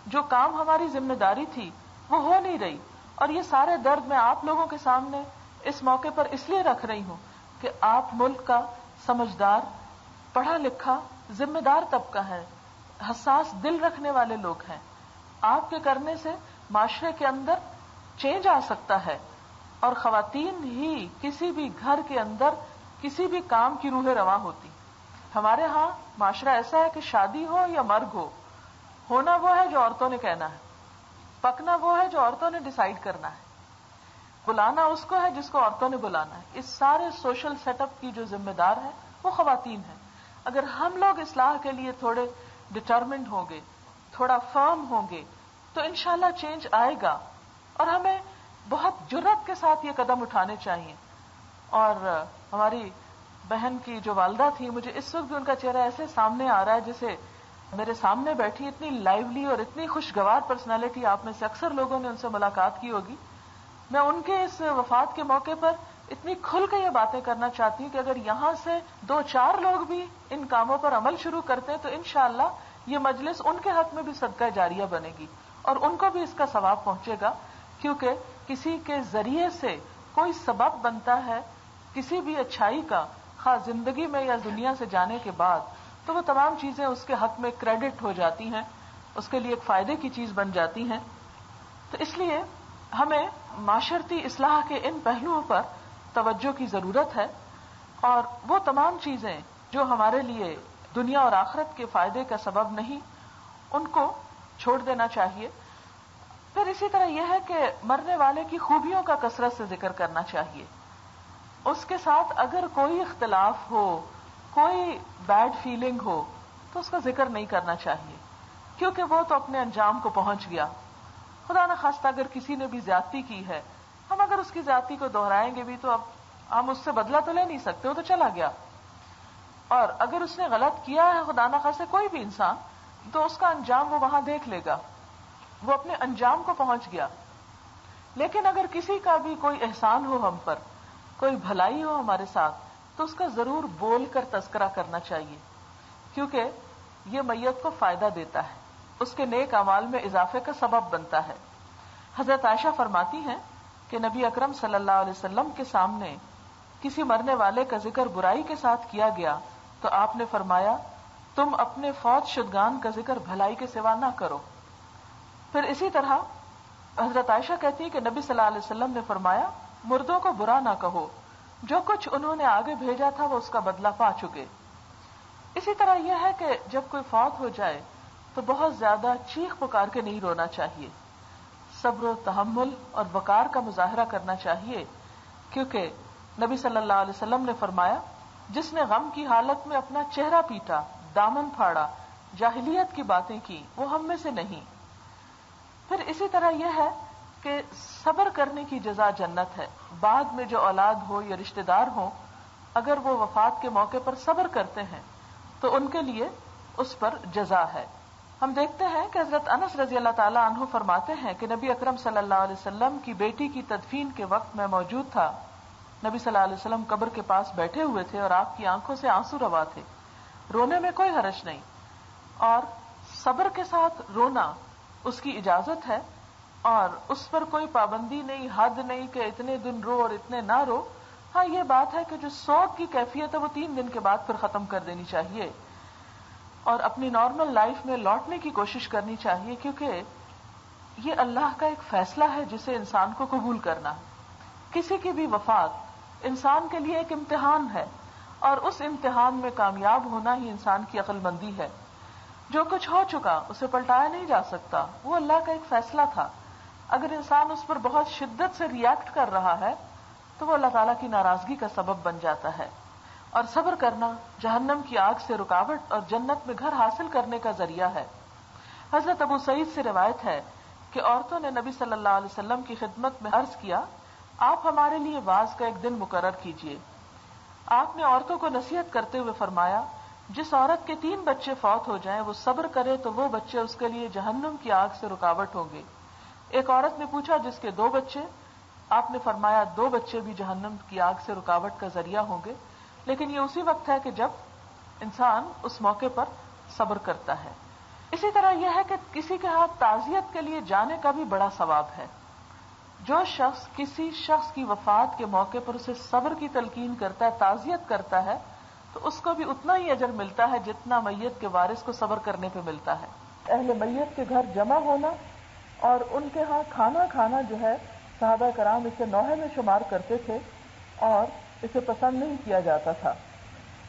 جو کام ہماری ذمہ داری تھی وہ ہو نہیں رہی۔ اور یہ سارے درد میں آپ لوگوں کے سامنے اس موقع پر اس لیے رکھ رہی ہوں کہ آپ ملک کا سمجھدار، پڑھا لکھا، ذمہ دار طبقہ ہے، حساس دل رکھنے والے لوگ ہیں۔ آپ کے کرنے سے معاشرے کے اندر چینج آ سکتا ہے، اور خواتین ہی کسی بھی گھر کے اندر کسی بھی کام کی روح رواں ہوتی. ہمارے ہاں معاشرہ ایسا ہے کہ شادی ہو یا مرگ ہو، ہونا وہ ہے جو عورتوں نے کہنا ہے، پکنا وہ ہے جو عورتوں نے ڈیسائیڈ کرنا ہے، بلانا اس کو ہے جس کو عورتوں نے بلانا ہے. اس سارے سوشل سیٹ اپ کی جو ذمہ دار ہے وہ خواتین ہیں. اگر ہم لوگ اصلاح کے لیے تھوڑے ڈٹرمنڈ ہوں گے، تھوڑا فرم ہوں گے، تو انشاءاللہ چینج آئے گا. اور ہمیں بہت جرات کے ساتھ یہ قدم اٹھانے چاہیے. اور ہماری بہن کی جو والدہ تھی، مجھے اس وقت بھی ان کا چہرہ ایسے سامنے آ رہا ہے جیسے میرے سامنے بیٹھی. اتنی لائیولی اور اتنی خوشگوار پرسنالٹی، آپ میں سے اکثر لوگوں نے ان سے ملاقات کی ہوگی. میں ان کے اس وفات کے موقع پر اتنی کھل کے یہ باتیں کرنا چاہتی ہوں کہ اگر یہاں سے 2-4 لوگ بھی ان کاموں پر عمل شروع کرتے ہیں تو انشاءاللہ یہ مجلس ان کے حق میں بھی صدقہ جاریہ بنے گی اور ان کو بھی اس کا ثواب پہنچے گا. کیونکہ کسی کے ذریعے سے کوئی سبب بنتا ہے کسی بھی اچھائی کا، خواہ زندگی میں یا دنیا سے جانے کے بعد، تو وہ تمام چیزیں اس کے حق میں کریڈٹ ہو جاتی ہیں، اس کے لیے ایک فائدے کی چیز بن جاتی ہیں. تو اس لیے ہمیں معاشرتی اصلاح کے ان پہلوؤں پر توجہ کی ضرورت ہے، اور وہ تمام چیزیں جو ہمارے لیے دنیا اور آخرت کے فائدے کا سبب نہیں، ان کو چھوڑ دینا چاہیے. پھر اسی طرح یہ ہے کہ مرنے والے کی خوبیوں کا کثرت سے ذکر کرنا چاہیے. اس کے ساتھ اگر کوئی اختلاف ہو، کوئی بیڈ فیلنگ ہو، تو اس کا ذکر نہیں کرنا چاہیے، کیونکہ وہ تو اپنے انجام کو پہنچ گیا. خدا نہ خواستہ اگر کسی نے بھی زیادتی کی ہے، ہم اگر اس کی زیادتی کو دہرائیں گے بھی تو اب ہم اس سے بدلہ تو لے نہیں سکتے، وہ تو چلا گیا. اور اگر اس نے غلط کیا ہے خدا نہ خواستہ کوئی بھی انسان، تو اس کا انجام وہ وہاں دیکھ لے گا، وہ اپنے انجام کو پہنچ گیا. لیکن اگر کسی کا بھی کوئی احسان ہو ہم پر، کوئی بھلائی ہو ہمارے ساتھ، تو اس کا ضرور بول کر تذکرہ کرنا چاہیے، کیونکہ یہ میت کو فائدہ دیتا ہے، اس کے نیک اعمال میں اضافے کا سبب بنتا ہے. حضرت عائشہ فرماتی ہیں کہ نبی اکرم صلی اللہ علیہ وسلم کے سامنے کسی مرنے والے کا ذکر برائی کے ساتھ کیا گیا تو آپ نے فرمایا، تم اپنے فوت شدگان کا ذکر بھلائی کے سوا نہ کرو. پھر اسی طرح حضرت عائشہ کہتی ہے کہ نبی صلی اللہ علیہ وسلم نے فرمایا، مردوں کو برا نہ کہو، جو کچھ انہوں نے آگے بھیجا تھا وہ اس کا بدلہ پا چکے. اسی طرح یہ ہے کہ جب کوئی فوت ہو جائے تو بہت زیادہ چیخ پکار کے نہیں رونا چاہیے، صبر و تحمل اور وقار کا مظاہرہ کرنا چاہیے. کیونکہ نبی صلی اللہ علیہ وسلم نے فرمایا، جس نے غم کی حالت میں اپنا چہرہ پیٹا، دامن پھاڑا، جاہلیت کی باتیں کی، وہ ہم میں سے نہیں. پھر اسی طرح یہ ہے کہ صبر کرنے کی جزا جنت ہے. بعد میں جو اولاد ہو یا رشتہ دار ہوں، اگر وہ وفات کے موقع پر صبر کرتے ہیں تو ان کے لیے اس پر جزا ہے. ہم دیکھتے ہیں کہ حضرت انس رضی اللہ تعالی عنہ فرماتے ہیں کہ نبی اکرم صلی اللہ علیہ وسلم کی بیٹی کی تدفین کے وقت میں موجود تھا. نبی صلی اللہ علیہ وسلم قبر کے پاس بیٹھے ہوئے تھے اور آپ کی آنکھوں سے آنسو روا تھے. رونے میں کوئی حرج نہیں، اور صبر کے ساتھ رونا اس کی اجازت ہے، اور اس پر کوئی پابندی نہیں، حد نہیں کہ اتنے دن رو اور اتنے نہ رو. ہاں یہ بات ہے کہ جو سوگ کی کیفیت ہے وہ 3 دن کے بعد پھر ختم کر دینی چاہیے اور اپنی نارمل لائف میں لوٹنے کی کوشش کرنی چاہیے، کیونکہ یہ اللہ کا ایک فیصلہ ہے جسے انسان کو قبول کرنا. کسی کی بھی وفات انسان کے لیے ایک امتحان ہے، اور اس امتحان میں کامیاب ہونا ہی انسان کی عقل مندی ہے. جو کچھ ہو چکا اسے پلٹایا نہیں جا سکتا، وہ اللہ کا ایک فیصلہ تھا. اگر انسان اس پر بہت شدت سے ریئیکٹ کر رہا ہے تو وہ اللہ تعالیٰ کی ناراضگی کا سبب بن جاتا ہے. اور صبر کرنا جہنم کی آگ سے رکاوٹ اور جنت میں گھر حاصل کرنے کا ذریعہ ہے. حضرت ابو سعید سے روایت ہے کہ عورتوں نے نبی صلی اللہ علیہ وسلم کی خدمت میں عرض کیا، آپ ہمارے لیے واز کا ایک دن مقرر کیجیے. آپ نے عورتوں کو نصیحت کرتے ہوئے فرمایا، جس عورت کے 3 بچے فوت ہو جائیں وہ صبر کرے تو وہ بچے اس کے لیے جہنم کی آگ سے رکاوٹ ہوں گے. ایک عورت نے پوچھا جس کے 2 بچے، آپ نے فرمایا 2 بچے بھی جہنم کی آگ سے رکاوٹ کا ذریعہ ہوں گے. لیکن یہ اسی وقت ہے کہ جب انسان اس موقع پر صبر کرتا ہے. اسی طرح یہ ہے کہ کسی کے ہاتھ تعزیت کے لیے جانے کا بھی بڑا ثواب ہے. جو شخص کسی شخص کی وفات کے موقع پر اسے صبر کی تلقین کرتا ہے، تعزیت کرتا ہے، تو اس کو بھی اتنا ہی اجر ملتا ہے جتنا میت کے وارث کو صبر کرنے پہ ملتا ہے. اہل میت کے گھر جمع ہونا اور ان کے ہاں کھانا کھانا جو ہے صحابہ کرام اسے نوحے میں شمار کرتے تھے اور اسے پسند نہیں کیا جاتا تھا.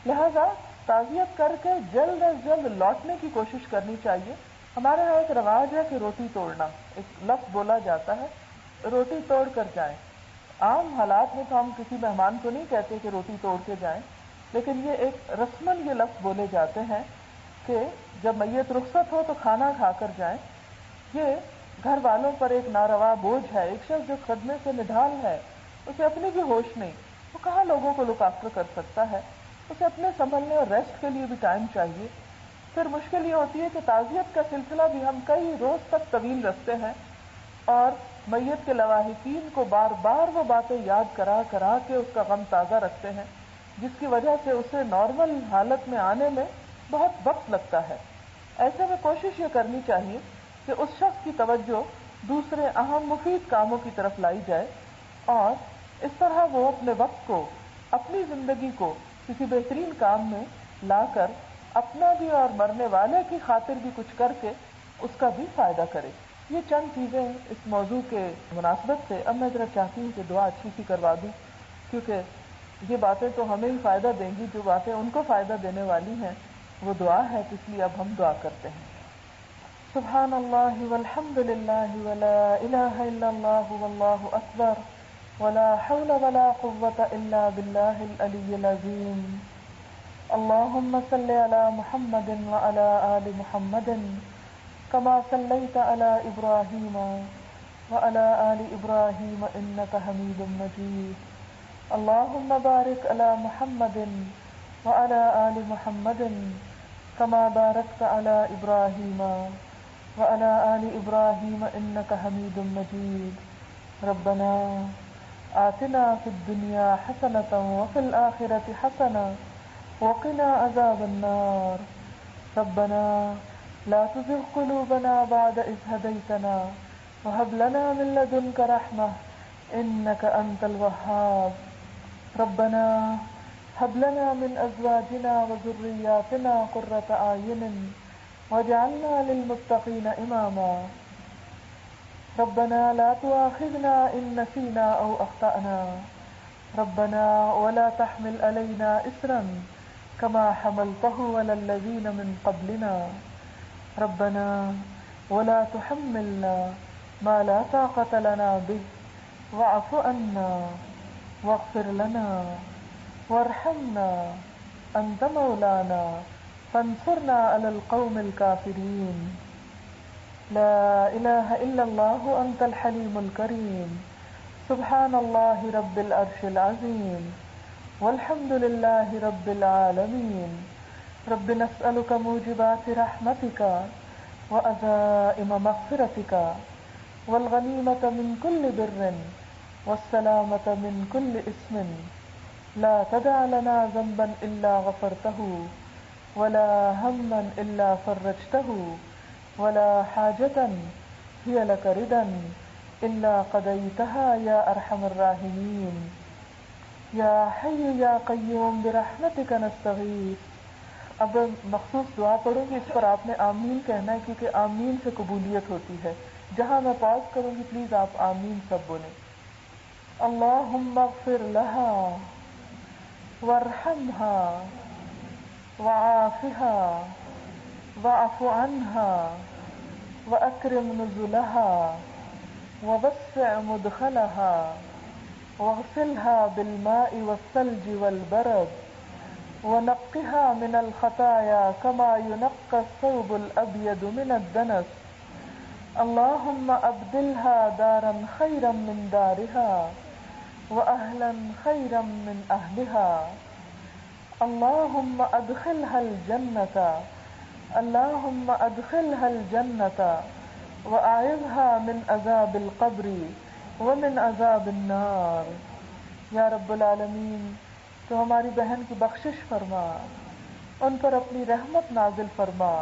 لہذا تعزیت کر کے جلد از جلد لوٹنے کی کوشش کرنی چاہیے. ہمارے یہاں ایک رواج ہے کہ روٹی توڑنا، ایک لفظ بولا جاتا ہے روٹی توڑ کر جائیں. عام حالات میں تو ہم کسی مہمان کو نہیں کہتے کہ روٹی توڑ کے جائیں، لیکن یہ ایک رسماً یہ لفظ بولے جاتے ہیں کہ جب میت رخصت ہو تو کھانا کھا کر جائیں. یہ گھر والوں پر ایک ناروا بوجھ ہے. ایک شخص جو خدمے سے نڈھال ہے، اسے اپنی بھی ہوش نہیں، وہ کہاں لوگوں کو لک آفٹر کر سکتا ہے. اسے اپنے سنبھلنے اور ریسٹ کے لیے بھی ٹائم چاہیے. پھر مشکل یہ ہوتی ہے کہ تعزیت کا سلسلہ بھی ہم کئی روز تک طویل رکھتے ہیں اور میت کے لواحقین کو بار بار وہ باتیں یاد کرا کرا کے اس کا غم تازہ رکھتے ہیں، جس کی وجہ سے اسے نارمل حالت میں آنے میں بہت وقت لگتا ہے. ایسے میں کوشش یہ کرنی چاہیے کہ اس شخص کی توجہ دوسرے اہم مفید کاموں کی طرف لائی جائے اور اس طرح وہ اپنے وقت کو، اپنی زندگی کو کسی بہترین کام میں لا کر اپنا بھی اور مرنے والے کی خاطر بھی کچھ کر کے اس کا بھی فائدہ کرے. یہ چند چیزیں اس موضوع کے مناسبت سے. اب میں ذرا چاہتی ہوں کہ دعا اچھی سی کروا دوں، کیونکہ یہ باتیں تو ہمیں ہی فائدہ دیں گی، جو باتیں ان کو فائدہ دینے والی ہیں وہ دعا ہے. تو اس لیے اب ہم دعا کرتے ہیں. سبحان اللہ والحمد للہ ولا الہ الا اللہ واللہ اکبر ولا حول ولا قوة الا باللہ العلی العظیم. اللہم صل علی محمد وعلی آل محمد كما صليت على إبراهيم وعلى آل إبراهيم إنك حميد مجيد. اللهم بارك على محمد وعلى آل محمد كما باركت على إبراهيم وعلى آل إبراهيم إنك حميد مجيد. ربنا آتنا في الدنيا حسنة وفي الآخرة حسنة وقنا عذاب النار. ربنا لا تزغ قلوبنا بعد إذ هديتنا وهب لنا من لدنك رحمة إنك أنت الوهاب. ربنا هب لنا من أزواجنا وذرياتنا قرة أعين واجعلنا للمتقين إماما. ربنا لا تؤاخذنا إن نسينا أو أخطأنا. ربنا ولا تحمل علينا إصرا كما حملته على الذين من قبلنا. ربنا ولا تحملنا ما لا طاقة لنا به واعف عنا واغفر لنا وارحمنا أنت مولانا فانصرنا على القوم الكافرين. لا إله إلا الله أنت الحليم الكريم. سبحان الله رب العرش العظيم والحمد لله رب العالمين. رب نسألك موجبات رحمتك وعزائم مغفرتك والغنيمة من كل بر والسلامة من كل اسم لا تدع لنا ذنبا إلا غفرته ولا هما إلا فرجته ولا حاجة هي لك ردا إلا قضيتها يا أرحم الراحمين. يا حي يا قيوم برحمتك نستغيث. اب مخصوص دعا پڑھوں گی، اس پر آپ نے آمین کہنا ہے کیونکہ آمین سے قبولیت ہوتی ہے. جہاں میں پاز کروں گی پلیز آپ آمین سب بولیں. اللہم اغفر لها وارحمها وعافها واعف عنها واکرم نزلها ووسع مدخلها واغسلها بالماء والثلج والبرد ونقها من الخطايا كما ينقى الثوب الأبيض من الدنس. اللهم أبدلها دارا خيرا من دارها وأهلا خيرا من أهلها. اللهم أدخلها الجنة اللهم أدخلها الجنة وأعذها من عذاب القبر ومن عذاب النار. یا رب العالمین، تو ہماری بہن کی بخشش فرما، ان پر اپنی رحمت نازل فرما،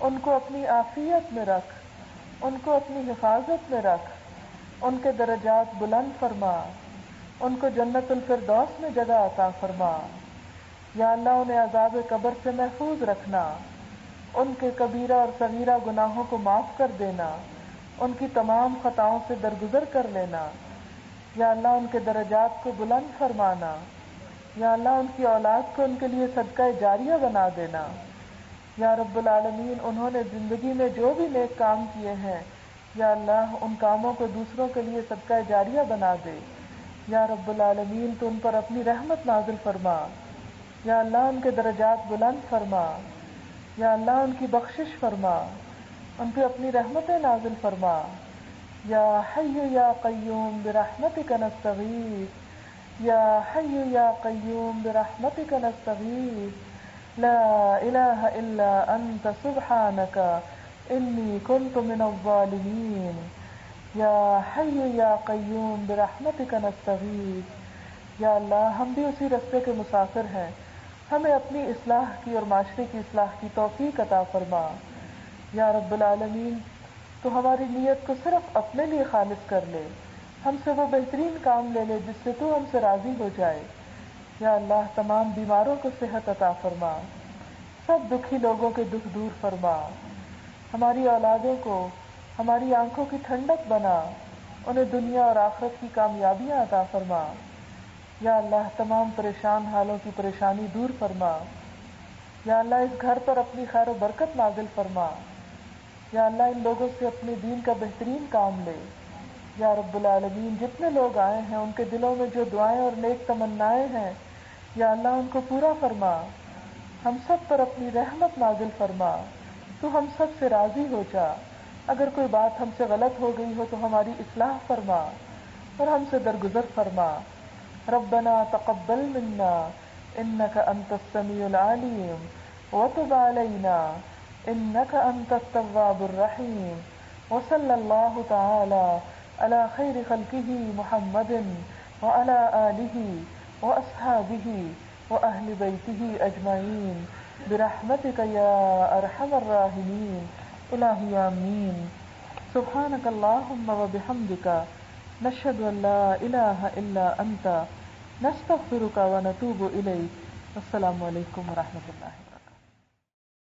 ان کو اپنی عافیت میں رکھ، ان کو اپنی حفاظت میں رکھ، ان کے درجات بلند فرما، ان کو جنت الفردوس میں جگہ عطا فرما. یا اللہ انہیں عذاب قبر سے محفوظ رکھنا، ان کے کبیرہ اور صغیرہ گناہوں کو معاف کر دینا، ان کی تمام خطاؤں سے درگزر کر لینا، یا اللہ ان کے درجات کو بلند فرمانا، یا اللہ ان کی اولاد کو ان کے لیے صدقہ جاریہ بنا دینا۔ یا رب العالمین انہوں نے زندگی میں جو بھی نیک کام کیے ہیں یا اللہ ان کاموں کو دوسروں کے لیے صدقہ جاریہ بنا دے۔ یا رب العالمین تو ان پر اپنی رحمت نازل فرما، یا اللہ ان کے درجات بلند فرما، یا اللہ ان کی بخشش فرما، ان پہ اپنی رحمتیں نازل فرما۔ یا حی یا قیوم برحمتک نستغیث، یا حی یا قیوم برحمتک نستغیث، لا الہ الا انت سبحانک انی کنت من الظالمین۔ یا حی یا قیوم برحمتک نستغیث، یا اللہ ہم بھی اسی رستے کے مسافر ہیں، ہمیں اپنی اصلاح کی اور معاشرے کی اصلاح کی توفیق عطا فرما۔ یا رب العالمین تو ہماری نیت کو صرف اپنے لیے خالص کر لے، ہم سے وہ بہترین کام لے لے جس سے تو ہم سے راضی ہو جائے۔ یا اللہ تمام بیماروں کو صحت عطا فرما، سب دکھی لوگوں کے دکھ دور فرما، ہماری اولادوں کو ہماری آنکھوں کی ٹھنڈک بنا، انہیں دنیا اور آخرت کی کامیابیاں عطا فرما۔ یا اللہ تمام پریشان حالوں کی پریشانی دور فرما۔ یا اللہ اس گھر پر اپنی خیر و برکت نازل فرما۔ یا اللہ ان لوگوں سے اپنے دین کا بہترین کام لے۔ یا رب العالمین جتنے لوگ آئے ہیں ان کے دلوں میں جو دعائیں اور نیک تمنائیں ہیں یا اللہ ان کو پورا فرما، ہم سب پر اپنی رحمت نازل فرما، تو ہم سب سے راضی ہو جا۔ اگر کوئی بات ہم سے غلط ہو گئی ہو تو ہماری اصلاح فرما اور ہم سے درگزر فرما۔ ربنا تقبل منا انك انت السميع العليم وتب علينا انك انت التواب الرحيم، وصلى الله تعالى على خير خلقه محمد وعلى آله وأصحابه وأهل بيته أجمعين برحمتك يا أرحم الراحمين إلهي آمين۔ سبحانك اللهم وبحمدك نشهد أن لا إله إلا أنت نستغفرك ونتوب إليك۔ السلام علیکم ورحمۃ اللہ۔